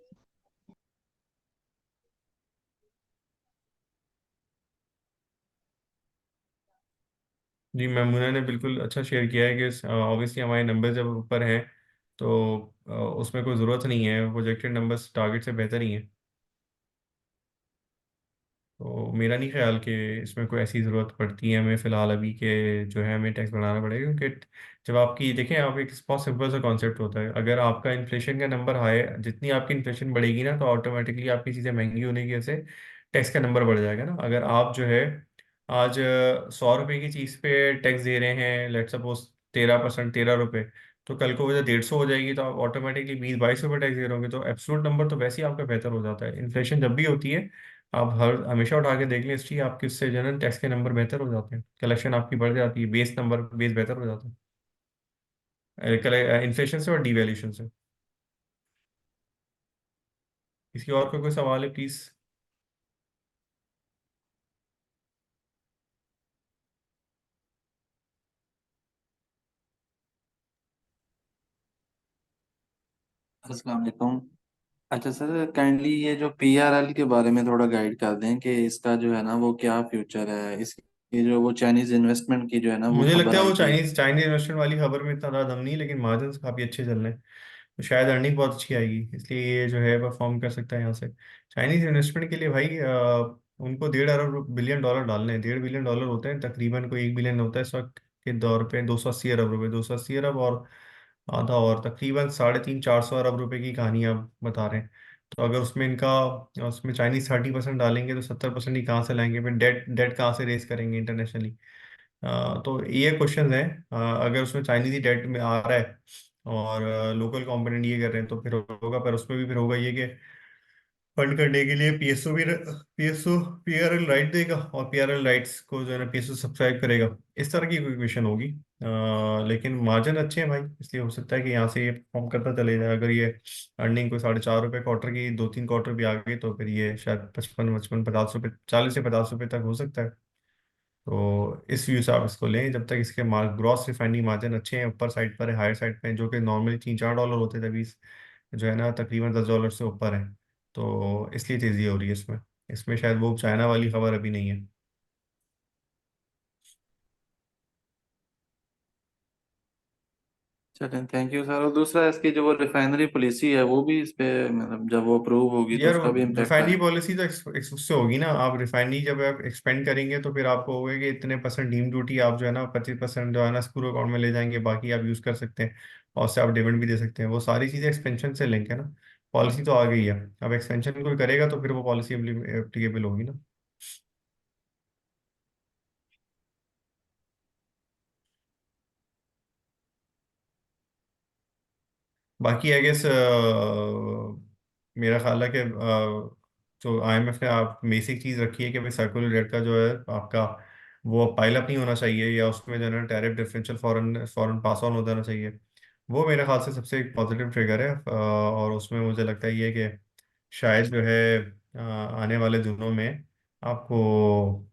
जी मैमूना ने बिल्कुल अच्छा शेयर किया है कि ऑब्वियसली हमारे नंबर जब ऊपर हैं तो उसमें कोई ज़रूरत नहीं है, प्रोजेक्टेड नंबर्स टारगेट से बेहतर ही हैं। तो मेरा नहीं ख्याल कि इसमें कोई ऐसी ज़रूरत पड़ती है हमें फ़िलहाल अभी के जो है हमें टैक्स बढ़ाना पड़ेगा, क्योंकि जब आपकी देखें, आप एक बहुत सिंपल सा कॉन्सेप्ट होता है, अगर आपका इन्फ्लेशन का नंबर हाई, जितनी आपकी इन्फ्लेशन बढ़ेगी ना, तो ऑटोमेटिकली आपकी चीज़ें महंगी होने की वजह से टैक्स का नंबर बढ़ जाएगा ना। अगर आप जो है आज 100 रुपये की चीज़ पे टैक्स दे रहे हैं, लेट सपोज 13%, 13 रुपये, तो कल को वो जब 150 हो जाएगी तो आप ऑटोमेटिकली 20-22 रुपये टैक्स दे रहे होंगे, तो एब्सोलूट नंबर तो वैसे ही आपका बेहतर हो जाता है। इन्फ्लेशन जब भी होती है, आप हर हमेशा उठा के देख लें हिस्ट्री, आपकी उससे जो है ना टैक्स के नंबर बेहतर हो जाते हैं, कलेक्शन आपकी बढ़ जाती है, बेस नंबर बेस बेहतर हो जाता है इन्फ्लेशन से और डिवैल्यूएशन से। इसकी और कोई सवाल है प्लीज? अस्सलाम वालेकुम। अच्छा सर, काइंडली ये जो पीआरएल के बारे में थोड़ा गाइड कर दें कि इसका जो है ना वो क्या फ्यूचर है, इसकी जो वो चाइनीज इन्वेस्टमेंट की जो है ना वो मुझे लगता खबर है आई वो थी। चाइनीज चाइनीज इन्वेस्टमेंट वाली खबर में इतना ज़्यादा दम नहीं, लेकिन मार्जिन काफ़ी अच्छे चल रहे हैं, तो शायद अर्निंग बहुत अच्छी आएगी, इसलिए ये जो है परफॉर्म कर सकता है यहाँ से। चाइनीज इन्वेस्टमेंट के लिए भाई उनको 1.5 अरब बिलियन डॉलर डालने हैं, 1.5 बिलियन डॉलर होते हैं तकरीबन, कोई 1 बिलियन होता है इस वक्त के दौर पे, 280 अरब रुपए, 280 अरब और आधा, और तकरीबन 350-400 अरब रुपए की कहानी आप बता रहे हैं। तो अगर उसमें इनका, उसमें चाइनीज 30% डालेंगे तो 70% ही कहाँ से लाएंगे, फिर डेट डेट कहाँ से रेस करेंगे इंटरनेशनली? तो ये क्वेश्चन है। अगर उसमें चाइनीज ही डेट में आ रहा है और लोकल कंपोनेंट ये कर रहे हैं तो फिर होगा, पर उसमें भी फिर होगा ये कि फंड करने के लिए पीएसओ भी, पीएसओ पीआरएल राइट देगा, और पीआरएल राइट्स को जो है ना पीएसओ सब्सक्राइब करेगा, इस तरह की कोई क्वेश्चन होगी। लेकिन मार्जिन अच्छे हैं भाई, इसलिए हो सकता है कि यहाँ से ये परफॉर्म करता चले जाए। अगर ये अर्निंग कोई 4.5 रुपये क्वार्टर की 2-3 क्वार्टर भी आ गई तो फिर ये शायद 55-55, 50 रुपये, 40 से 50 रुपये तक हो सकता है। तो इस व्यू से आप इसको लें, जब तक इसके ग्रॉस रिफाइनिंग मार्जिन अच्छे हैं, ऊपर साइड पर है, हायर साइड पे हैं, जो कि नॉर्मली 3-4 डॉलर होते थे, 20 जो है ना तकरीबन 10 डॉलर से ऊपर है, तो इसलिए तेज़ी हो रही है इसमें। इसमें शायद वो चाइना वाली खबर अभी नहीं है। चलें, थैंक यू सर। और दूसरा, इसकी जो वो रिफाइनरी पॉलिसी है वो भी इस पे, मतलब जब वो अप्रूव होगी तो यार उसका भी इम्पैक्ट रिफाइनरी आएगा। पॉलिसी तो उससे होगी ना, आप रिफाइनरी जब आप एक्सपेंड करेंगे तो फिर आपको होगा कि इतने परसेंट डीम ड्यूटी आप जो है ना 25% जो है ना स्क्रू अकाउंट में ले जाएंगे, बाकी आप यूज़ कर सकते हैं, और उससे आप डिविडेंड भी दे सकते हैं। वो सारी चीज़ें एक्सपेंशन से लिंक है ना, पॉलिसी तो आ गई है, अब एक्सपेंशन कोई करेगा तो फिर वो पॉलिसी एप्लीकेबल होगी ना। बाकी आई गेस मेरा ख्याल है कि जो आईएमएफ ने आप बेसिक चीज़ रखी है कि भाई सर्कुलर डेट का जो है आपका वो पाइल अप नहीं होना चाहिए, या उसमें जो है ना tariff differential foreign foreign pass on हो जाना चाहिए, वो मेरे ख्याल से सबसे एक पॉजिटिव ट्रिगर है। और उसमें मुझे लगता है ये कि शायद जो है आने वाले दिनों में आपको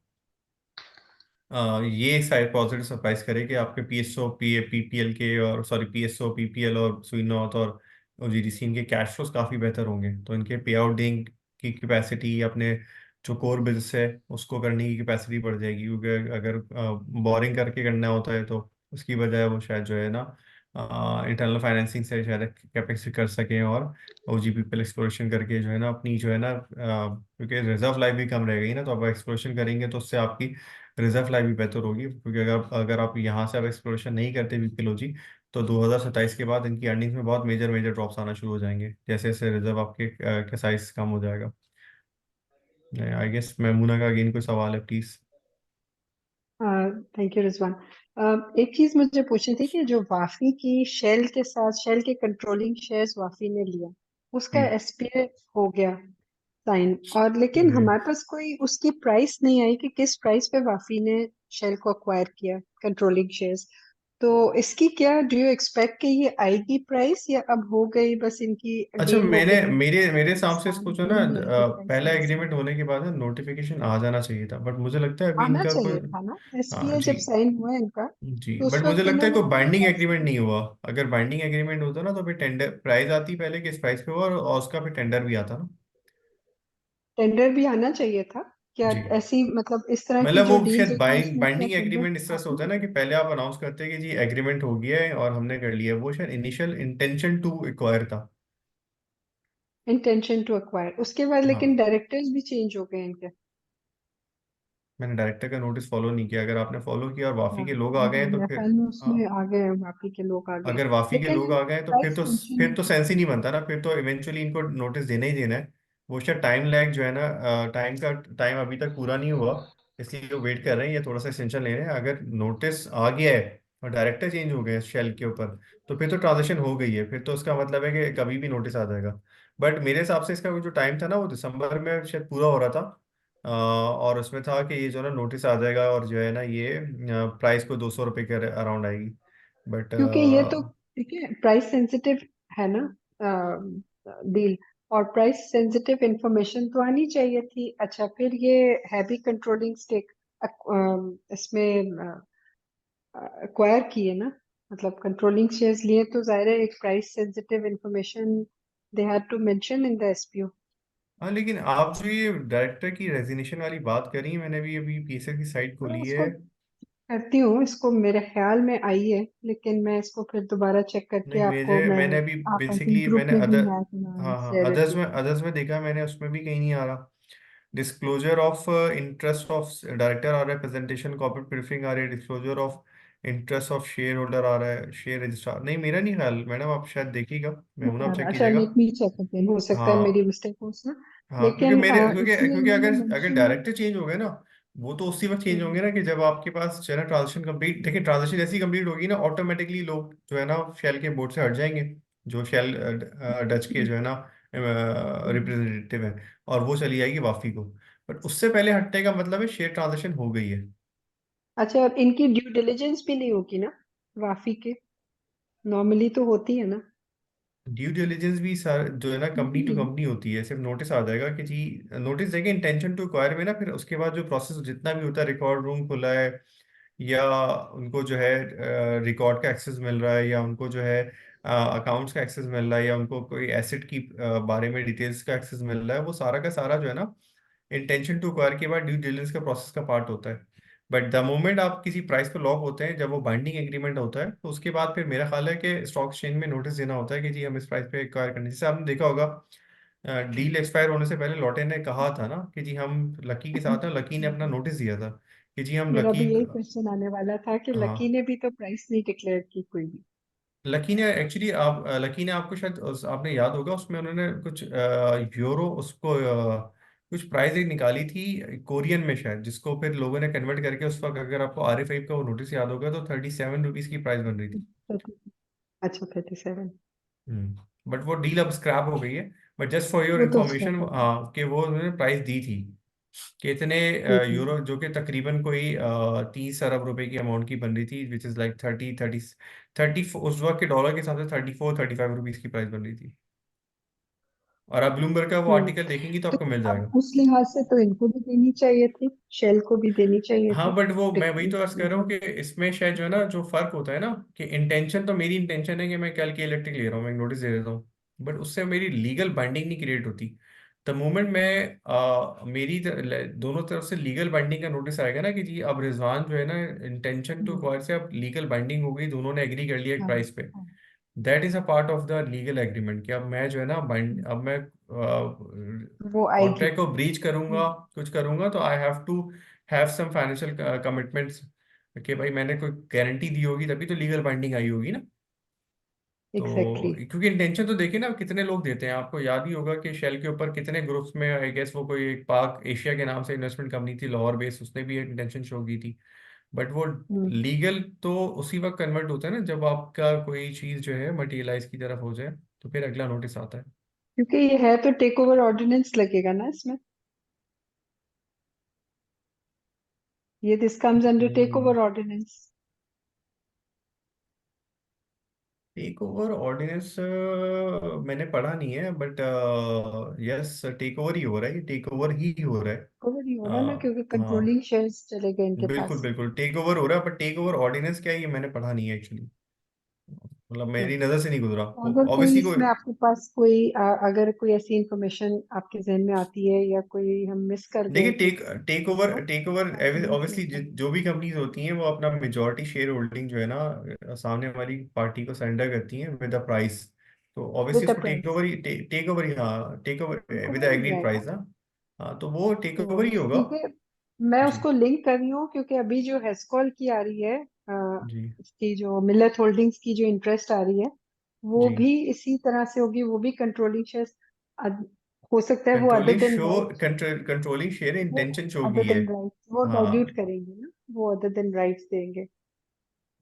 ये शायद पॉजिटिव सरप्राइज करे कि आपके पीएसओ पीपीएल के, और सॉरी पीएसओ पीपीएल और सुई नॉर्थ और ओजीडीसी, इनके कैश फ्लोज काफ़ी बेहतर होंगे, तो इनके पे आउट देने की कैपेसिटी, अपने जो कोर बिजनेस है उसको करने की कैपेसिटी बढ़ जाएगी, क्योंकि अगर बोरिंग करके करना होता है तो उसकी बजाय वो शायद जो है ना इंटरनल फाइनेंसिंग से शायद कैपेक्स कर सकें, और ओजीपीएल एक्सप्लोरेशन करके जो है ना अपनी जो है ना क्योंकि रिजर्व लाइफ भी कम रह गई ना, तो अब एक्सप्लोरेशन करेंगे तो उससे आपकी रिजर्व लाइफ भी बेहतर होगी, क्योंकि अगर अगर आप यहाँ से अब एक्सप्लोरेशन नहीं करते बीपीएलओजी, तो 2027 के बाद इनकी अर्निंग्स में बहुत मेजर मेजर ड्रॉप्स आना शुरू हो जाएंगे, जैसे जैसे रिजर्व आपके का साइज कम हो जाएगा। आई गेस मैमूना का अगेन कोई सवाल है प्लीज? Thank you Rizwan. एक चीज मुझे पूछनी थी कि जो वाफी की शेल के साथ, शेल के कंट्रोलिंग शेयर्स वाफी ने लिया, उसका हम्म। एसपीए हो गया साइन, और लेकिन हम्म। हमारे पास कोई उसकी प्राइस नहीं आई कि किस प्राइस पे वाफी ने शेल को अक्वायर किया, कंट्रोलिंग शेयर्स। तो इसकी क्या डू यू एक्सपेक्ट कि ये आएगी प्राइस, या अब हो गई बस इनकी अच्छा, डील हो मैंने गई? मेरे मेरे हिसाब से इसको जो ना साइन इनकी प्राइस पहला नहीं एग्रीमेंट आएगी। होने के बाद नोटिफिकेशन आ जाना चाहिए था, बट मुझे लगता है अभी आना इनका कोई। चाहिए था ना, हाँ एसपीए जी। जब साइन हुआ इनका, जी, तो उस बट मुझे वक्त लगता है इन्होंने कोई अपनी बाइंडिंग प्राइस एग्रीमेंट नहीं नहीं दी। हुआ। अगर बाइंडिंग एग्रीमेंट होता ना तो फिर टेंडर प्राइस आती पहले किस प्राइस पे हुआ, और उसका फिर टेंडर भी आता ना। टेंडर भी आना चाहिए था क्या? जी, ऐसी मतलब इस तरह की मतलब जो वो डील्स शायद होती है उसमें क्या बाइंडिंग टेंडर एग्रीमेंट इस तरह से आती होता है है? ना कि पहले आप अनाउंस करते हैं कि जी एग्रीमेंट हो गया है और हमने कर लिया है, वो शायद इनिशियल इंटेंशन टू एक्वायर था। इंटेंशन टू अक्वायर, उसके बाद लेकिन हाँ। डायरेक्टर्स भी चेंज हो गए इनके। मैंने डायरेक्टर का नोटिस फॉलो नहीं किया। अगर आपने फॉलो किया और वाफी हाँ, के लोग आ गए तो मेरे फिर ख्याल में उसमें आ गए, बाकी के लोग आ गए, अगर वाफी के लेकिन लोग आ गए तो प्राइस मेंशन फिर नहीं तो किया। सेंस ही नहीं बनता ना। फिर तो इवेंचुअली इनको नोटिस देना ही देना है। वो शायद टाइम लैग जो है ना, टाइम अभी तक पूरा नहीं हुआ, इसलिए वो वेट कर रहे हैं, ये थोड़ा सा एक्सटेंशन ले रहे हैं। अगर नोटिस आ गया है और डायरेक्टर चेंज हो गए शेल के ऊपर, तो फिर तो ट्रांजेक्शन हो गई है। फिर तो उसका मतलब है कि कभी भी नोटिस आ जाएगा। बट मेरे हिसाब से इसका जो टाइम था ना, वो दिसंबर में शायद पूरा हो रहा था। और उसमें था कि ये जो है ना नोटिस आ जाएगा और जो है ना ये प्राइस को 200 रुपये के अराउंड आएगी। बट क्योंकि ये तो ठीक है, प्राइस सेंसिटिव है ना डील, और प्राइस सेंसिटिव इंफॉर्मेशन तो आनी चाहिए थी। अच्छा, फिर ये है भी कंट्रोलिंग स्टेक इसमें एक्वायर किए ना, मतलब कंट्रोलिंग शेयर्स लिए, तो जाहिर है एक price sensitive information they had to mention in the SPO. हाँ, लेकिन आप जो ये डायरेक्टर की रेजिग्नेशन वाली बात करी, मैंने भी अभी पीएसएल की साइट मैं खोली इसको है। करती हूँ, इसको मेरे ख्याल में आई है, लेकिन मैं इसको फिर दोबारा चेक करके नहीं, आपको मेरे मैं, मैंने अभी आप आई थिंक बेसिकली ग्रुप मैंने में भी अदर है तो मैं हाँ हाँ, share it with you. Others में देखा मैंने, उसमें भी कहीं नहीं आ रहा। Disclosure of interest of director आ रहा है, प्रेजेंटेशन कॉर्पोरेट ब्रीफिंग आ रही है, disclosure of interest of share holder आ रहा है, शेयर रजिस्ट्रार नहीं, मेरा नहीं ख्याल। मैडम आप शायद देखिएगा, मैं हूं ना, आप चेक अच्छा, कीजिएगा। लेट मी चेक अगेन, हो सकता है मेरी हाँ मिस्टेक हो उसमें। हाँ, क्योंकि लेकिन इसमें क्योंकि इन्होंने अगर मेंशन। डायरेक्टर चेंज हो गए ना, वो तो उसी वक्त चेंज होंगे ना कि जब आपके पास जो है ना ट्रांजेक्शन कंप्लीट, देखिए ट्रांजेक्शन जैसी कंप्लीट होगी ना, ऑटोमेटिकली लोग जो है ना शेल के बोर्ड से हट जाएंगे, जो शेल डच के जो है ना रिप्रेजेंटेटिव है, और वो चली जाएगी वाफी को। बट उससे पहले हटने का मतलब है शेयर ट्रांजेक्शन हो गई है। अच्छा, और इनकी ड्यू डिलिजेंस भी नहीं होगी ना, वाफी के? नॉर्मली तो होती है ना। ड्यू डिलिजेंस भी सर जो है ना कंपनी टू नहीं। कंपनी होती है। सिर्फ नोटिस आ जाएगा कि जी, नोटिस देंगे इंटेंशन टू एक्वायर में ना, फिर उसके बाद जो प्रोसेस जितना भी होता है, रिकॉर्ड रूम खुला है, या उनको जो है रिकॉर्ड का एक्सेस मिल रहा है, या उनको जो है अकाउंट्स का एक्सेस मिल रहा है, या उनको कोई एसेट की बारे में डिटेल्स का एक्सेस मिल रहा है, वो सारा का सारा जो है ना इंटेंशन टू एक्वायर के बाद ड्यू डिलिजेंस का प्रोसेस का पार्ट होता है। बट द मोमेंट आप किसी प्राइस पे लॉक होते हैं, जब वो बाइंडिंग एग्रीमेंट होता है, तो उसके बाद फिर मेरा ख्याल है कि स्टॉक एक्सचेंज में नोटिस देना होता है कि जी हम इस प्राइस पे एक्वायर करने, जैसे आपने देखा होगा डील एक्सपायर होने से पहले लॉटे ने कहा था ना कि जी हम लकी के साथ हैं, लकी ने अपना नोटिस दिया था कि जी हम मेरा लकी। भी यही क्वेश्चन आने वाला था कि लकी हाँ, ने भी तो प्राइस नहीं डिक्लेयर की कोई भी। लकी ने एक्चुअली लकी ने आपको शायद आपने याद होगा, उसमें उन्होंने कुछ यूरो उसको कुछ प्राइस एक निकाली थी कोरियन में शायद, जिसको फिर लोगों ने कन्वर्ट करके उस वक्त, अगर आपको RFI का वो नोटिस याद होगा, तो 37 रुपीज की प्राइस बन रही थी। 30। अच्छा, 37। बट वो डील अब स्क्रैप हो गई है। बट जस्ट फॉर योर वो तो इंफॉर्मेशन, स्क्रैप हो गया। हाँ, कि वो उन्होंने प्राइस दी थी कि इतने कितने? यूरो, जो कि तकरीबन कोई 30 अरब रुपए की अमाउंट की बन रही थी, विच इज लाइक 30 उस वक्त के डॉलर के हिसाब से 34-35 रुपीज की प्राइस बन रही थी। और आप ब्लूमबर्ग का वो हम्म। आर्टिकल देखेंगी तो तो आपको मिल अब जाएगा। उस लिहाज से तो इनको भी देनी चाहिए थी, शेल को भी देनी चाहिए हाँ, थी। बट वो मैं वही तो अर्ज कर रहा हूँ मतलब। कि इसमें शायद जो है ना, जो फर्क होता है ना, कि इंटेंशन तो मेरी इंटेंशन है कि मैं कल की इलेक्ट्रिक ले रहा हूँ, मैं नोटिस दे देता हूँ, बट उससे मेरी लीगल बाइंडिंग नहीं क्रिएट होती। द मोमेंट मैं दोनों तरफ से लीगल बाइंडिंग का नोटिस आएगा ना कि जी अब रिजवान जो है ना इंटेंशन टू हम्म, एक्वायर से अब लीगल बाइंडिंग हो गई, दोनों ने एग्री कर लिया एक हाँ, प्राइस पे, हाँ, that is a part of the legal agreement कि अब मैं जो है ना बाइंड, हम्म, अब मैं वो आएगी। कॉन्ट्रैक्ट को ब्रीच हम्म, करूंगा, कुछ करूंगा, तो I have to have some financial commitments, कि भाई मैंने कोई गारंटी दी होगी तभी तो लीगल बाइंडिंग आई होगी ना। तो एग्जैक्टली। क्योंकि इंटेंशन तो देखिए ना कितने लोग देते हैं, आपको याद ही होगा कि शेल के ऊपर कितने ग्रुप्स में, आई गेस वो कोई एक पाक एशिया के नाम से इन्वेस्टमेंट कंपनी थी लाहौर बेस, उसने भी एक इंटेंशन शो की थी। बट वो हम्म। लीगल तो उसी वक्त कन्वर्ट होता है ना जब आपका कोई चीज जो है मटेरियलाइज की तरफ हो जाए, तो फिर अगला नोटिस आता है। क्योंकि ये है तो टेक ओवर ऑर्डिनेंस लगेगा ना इसमें, ये this comes under take over ordinance. Take over ordinance मैंने पढ़ा नहीं है, बट यस, टेक ओवर ही हो रहा है, टेक ओवर ही हो रहा है। ओवर ही होगा ना, क्योंकि हाँ, कंट्रोलिंग शेयर्स चले गए इनके बिल्कुल पास। बिल्कुल टेक ओवर हो रहा है, बट टेक ओवर ऑर्डिनेंस क्या है ये मैंने पढ़ा नहीं है एक्चुअली, मतलब हम्म। मेरी नज़र से नहीं गुजरा। तो अगर कोई ऑब्वियसली कोई, इसमें आपके पास कोई अगर कोई ऐसी इंफॉर्मेशन आपके जहन में आती है या कोई हम मिस कर देखिए गए कुछ, टेक ओवर तो आप जरूर शेयर ऑब्वियसली करें। जो भी कंपनीज होती हैं वो अपना मेजॉरिटी शेयर होल्डिंग जो है ना सामने वाली पार्टी को सरेंडर करती हैं विद द प्राइस। तो ऑब्वियसली विद द उसको प्राइस, टेक ओवर ही, हाँ, take over take with the over हो एग्रीड जाएगा। प्राइस ना। हाँ, तो वो टेक तो ओवर ही होगा। सीधे मैं जी उसको लिंक कर रही हूँ क्योंकि अभी जो हेस्कॉल की आ रही है जी इसकी जो मिलेट होल्डिंग्स की जो इंटरेस्ट आ रही है वो जी। भी इसी तरह से होगी, वो भी कंट्रोलिंग शेयर हो सकता है, वो other controlling then show right, controlling share वो इंटेंशन शो अदर की है। देन राइट्स वो डाइल्यूट हाँ, करेंगे ना, वो अदर देन राइट्स देंगे।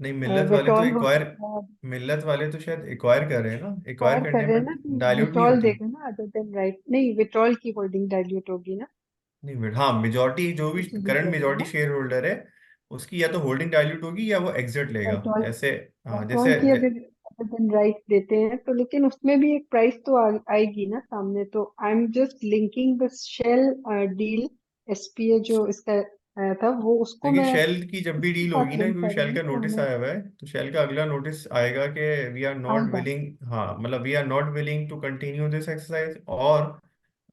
नहीं मिल्लत वाले तो विड्रॉल हो एक्वायर, सकता है, मिल्लत वाले तो शायद एक्वायर कर रहे हैं ना, एक्वायर एक्वायर कर करने रहे हैं में ना, तो डाइल्यूट नहीं विड्रॉल होती। देगा ना अदर देन राइट, नहीं विड्रॉल की होल्डिंग डाइल्यूट होगी ना, नहीं हाँ, मेजोरिटी जो भी इसीलिए करंट कह रही हूँ मेजोरिटी ना। शेयर होल्डर है उसकी या तो होल्डिंग डाइल्यूट होगी या वो एग्जिट लेगा विड्रॉल ऐसे। हाँ विड्रॉल जैसे की अगर अदर राइट देते हैं तो, लेकिन उसमें भी एक प्राइस तो आएगी ना सामने, तो I am just linking the Shell deal, SPA जो इसका आया था वो, उसको देखिए मैं शेल की जब भी उसके डील साथ होगी ना, लिंक क्योंकि कर रही शेल हूँ का कि नोटिस हमें आया हुआ है, तो शेल का अगला नोटिस आएगा कि वी आर नॉट आएगा। विलिंग, हाँ मतलब we are not willing to continue this exercise, और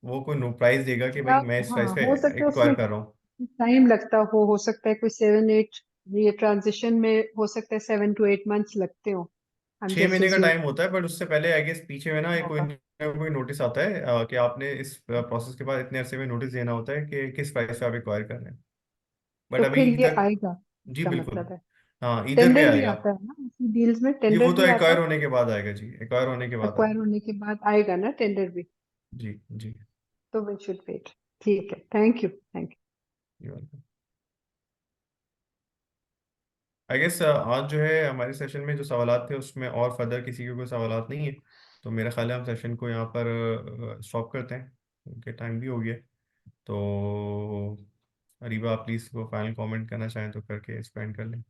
वो कोई नो प्राइस देगा कि या भाई मैं इस प्राइस हाँ पे हो सकता है एक्वायर उसमें कर रहा हूँ। टाइम लगता हो सकता है कोई 7-8, ये ट्रांजिशन में हो सकता है 7 to 8 months लगते हो, आई एम 6 महीने जस्ट का टाइम अज्यूमिंग होता है, बट उससे पहले आई गेस पीछे में ना कोई होगा। कोई नोटिस आता है कि आपने इस प्रोसेस के बाद इतने अरसे में नोटिस देना होता है कि किस प्राइस पे आप एक्वायर कर रहे हैं। बट तो अभी फिर ये इधर, आएगा, जी इसका बिल्कुल, मतलब है। हाँ इधर पे टेंडर भी आएगा। आता है ना ऐसी डील्स में, जी वो टेंडर तो भी आता एक्वायर है, होने के बाद आएगा जी, एक्वायर होने के बाद एक्वायर आएगा। होने के बाद आएगा ना टेंडर भी, जी जी। तो वी शुड वेट। ठीक है, thank you thank I guess आज जो है हमारे सेशन में जो सवालात थे उसमें और फर्दर किसी के कोई सवालात नहीं है, तो मेरा ख्याल है हम सेशन को यहाँ पर स्टॉप करते हैं क्योंकि टाइम भी हो गया। तो अरीबा आप प्लीज़ वो फाइनल कमेंट करना चाहें तो करके स्पेंड कर लें।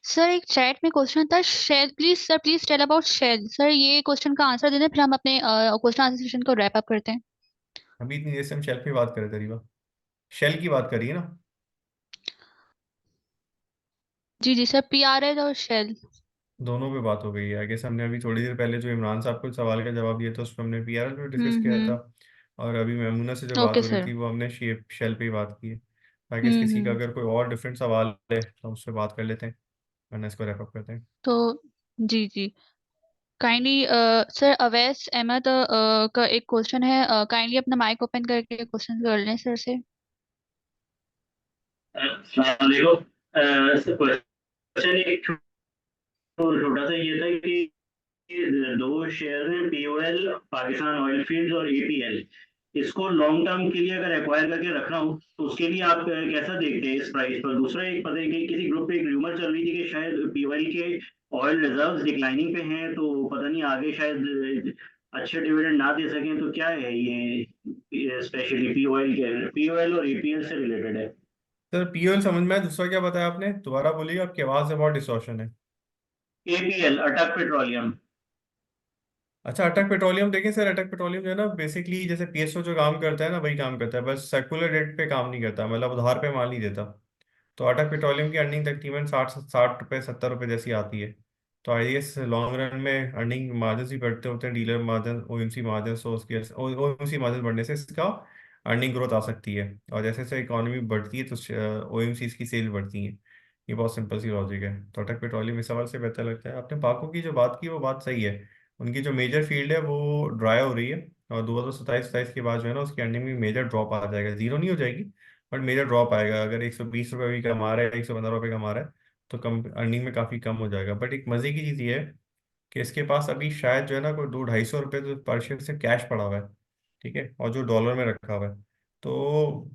सर एक चैट में क्वेश्चन था, Shell please sir, please tell about Shell sir, ये क्वेश्चन का आंसर देना फिर हम अपने क्वेश्चन आंसर सेशन को रैप अप करते हैं। अभी इतनी देर से हम शेल पे बात कर रहे थे अरीबा, शेल की बात करिए ना। जी जी सर, पीआरएल और शेल। दोनों पे बात हो गई है आई गेस। हमने अभी थोड़ी देर पहले जो इमरान साहब को सवाल का जवाब दिया था उस पर हमने पीआरएल पे डिस्कस किया था, हम्म। और अभी मेमूना से जो बात ओके हो रही सर। थी वो हमने शेल पे ही बात की है। आई गेस किसी का हम्म। अगर कोई और डिफरेंट सवाल है तो उससे बात कर लेते हैं, वरना इसको रैप अप करते हैं। तो जी जी, काइंडली सर अवैस अहमद का एक क्वेश्चन है, काइंडली अपना माइक ओपन करके क्वेश्चन कर लें सर से। अस्सलाम वालेकुम। सर क्वेश्चन एक छोटा सा ये था कि दो शेयर हैं, पीओएल पाकिस्तान ऑयल फील्ड्स और एपीएल, इसको लॉन्ग टर्म के लिए अगर एक्वायर करके रखना हो तो उसके लिए आप कैसा देखते हैं इस प्राइस पर। दूसरा एक पता है कि किसी ग्रुप पे एक र्यूमर चल रही थी कि शायद पीओएल के ऑयल रिजर्व्स डिक्लाइनिंग पे हैं, तो पता नहीं आगे शायद अच्छे डिविडेंड ना दे सकें, तो क्या है ये स्पेशली पीओएल और एपीएल से रिलेटेड है। सर पीओएल समझ में आया, दूसरा क्या बताया आपने, दोबारा बोलिए, आपकी आवाज़ में बहुत डिस्टॉर्शन है। एपीएल अटक पेट्रोलियम। अच्छा अटक पेट्रोलियम, देखिए सर अटक पेट्रोलियम जो है ना बेसिकली जैसे पीएसओ जो काम करता है ना वही काम करता है, बस सर्कुलर रेट पे काम नहीं करता, मतलब उधार पे माल नहीं देता। तो अटक पेट्रोलियम की अर्निंग तकरीबन 60 60 रुपये 70 रुपये जैसी आती है। तो आई गेस लॉन्ग रन में अर्निंग मार्जिन भी बढ़ते होते हैं, डीलर मार्जिन ओएमसी मार्जिन, सो उसकी ओएमसी मार्जिन बढ़ने से इसका अर्निंग ग्रोथ आ सकती है, और जैसे जैसे इकोनॉमी बढ़ती है तो ओएमसी की सेल बढ़ती है। ये बहुत सिंपल सी लॉजिक है। तो अटक पेट्रोलियम इस सवाल से बेहतर लगता है। आपने पाको की जो बात की वो बात सही है, उनकी जो मेजर फील्ड है वो ड्राई हो रही है, और 2027 के बाद जो है ना उसकी अर्निंग में मेजर ड्रॉप आ जाएगा, जीरो नहीं हो जाएगी बट मेजर ड्रॉप आएगा। अगर 120 रुपये भी कमा रहा है, 115 रुपये कमा रहा है, तो कम अर्निंग में काफ़ी कम हो जाएगा। बट एक मज़े की चीज़ ये है कि इसके पास अभी शायद जो है ना कोई 200 250 रुपये तो पर शेयर से कैश पड़ा हुआ है, ठीक है, और जो डॉलर में रखा हुआ है। तो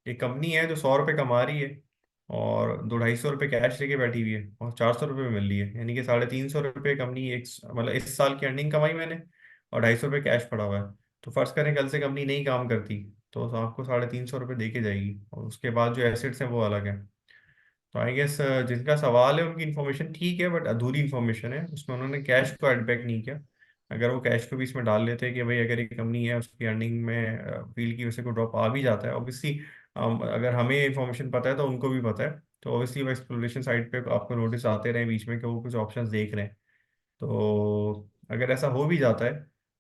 एक कंपनी है जो 100 रुपये कमा रही है और 200 250 रुपये कैश लेके बैठी हुई है, और 400 रुपये मिल रही है, यानी कि 350 रुपये कंपनी एक मतलब इस साल की अर्निंग कमाई मैंने, और 250 रुपये कैश पड़ा हुआ है। तो फर्ज करें कल से कंपनी नहीं काम करती तो आपको 350 रुपये दे के जाएगी, और उसके बाद जो एसेट्स हैं वो अलग है। तो आई गेस जिनका सवाल है उनकी इन्फॉर्मेशन ठीक है बट अधूरी इन्फॉर्मेशन है, उसमें उन्होंने कैश को एड बैक नहीं किया। अगर वो कैश को भी इसमें डाल लेते हैं कि भाई अगर एक कंपनी है उसकी अर्निंग में फील्ड की वजह से कोई ड्रॉप आ भी जाता है, ऑब्वियसली अगर हमें इन्फॉर्मेशन पता है तो उनको भी पता है, तो ऑब्वियसली वो एक्सप्लोरेशन साइट पे आपको नोटिस आते रहे बीच में कि वो कुछ ऑप्शंस देख रहे हैं। तो अगर ऐसा हो भी जाता है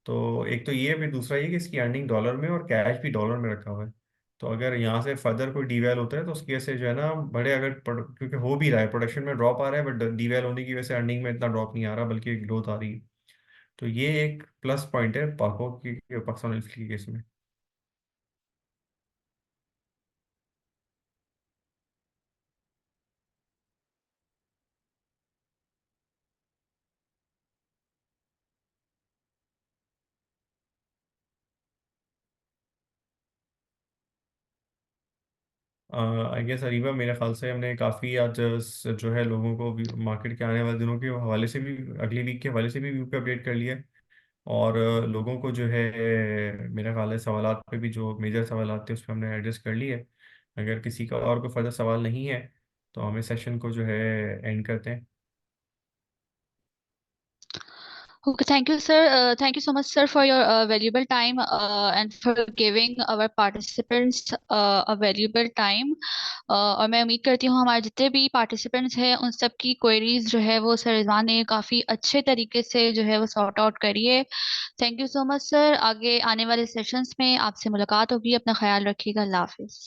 तो एक तो ये, फिर दूसरा ये कि इसकी अर्निंग डॉलर में और कैश भी डॉलर में रखा हुआ है। तो अगर यहाँ से फर्दर कोई डीवैल होता है तो उसकी वजह से जो है ना बड़े अगर क्योंकि हो भी रहा है, प्रोडक्शन में ड्रॉप आ रहा है बट डीवैल होने की वजह से अर्निंग में इतना ड्रॉप नहीं आ रहा बल्कि ग्रोथ आ रही है। तो ये एक प्लस पॉइंट है पाको की, पाकिस्तान के केस में। आई गेस अरीबा, मेरे ख्याल से हमने काफ़ी आज जो है लोगों को मार्केट के आने वाले दिनों के हवाले से भी, अगली वीक के हवाले से भी व्यू पे अपडेट कर लिया है। और लोगों को जो है मेरा ख्याल है सवालात पे भी, जो मेजर सवालात थे उस पर हमने एड्रेस कर लिए। अगर किसी का और कोई फर्दर सवाल नहीं है तो हमें सेशन को जो है एंड करते हैं। Okay, thank you, sir. Thank you so much, sir, for your valuable time and for giving our participants a valuable time. और मैं उम्मीद करती हूँ हमारे जितने भी participants हैं उन सब की queries जो है वो सर रिजवान ने काफ़ी अच्छे तरीके से जो है वो sort out करी है। Thank you so much, sir. आगे आने वाले सेशंस में आपसे मुलाकात होगी। अपना ख्याल रखिएगा। अल्लाह हाफिज।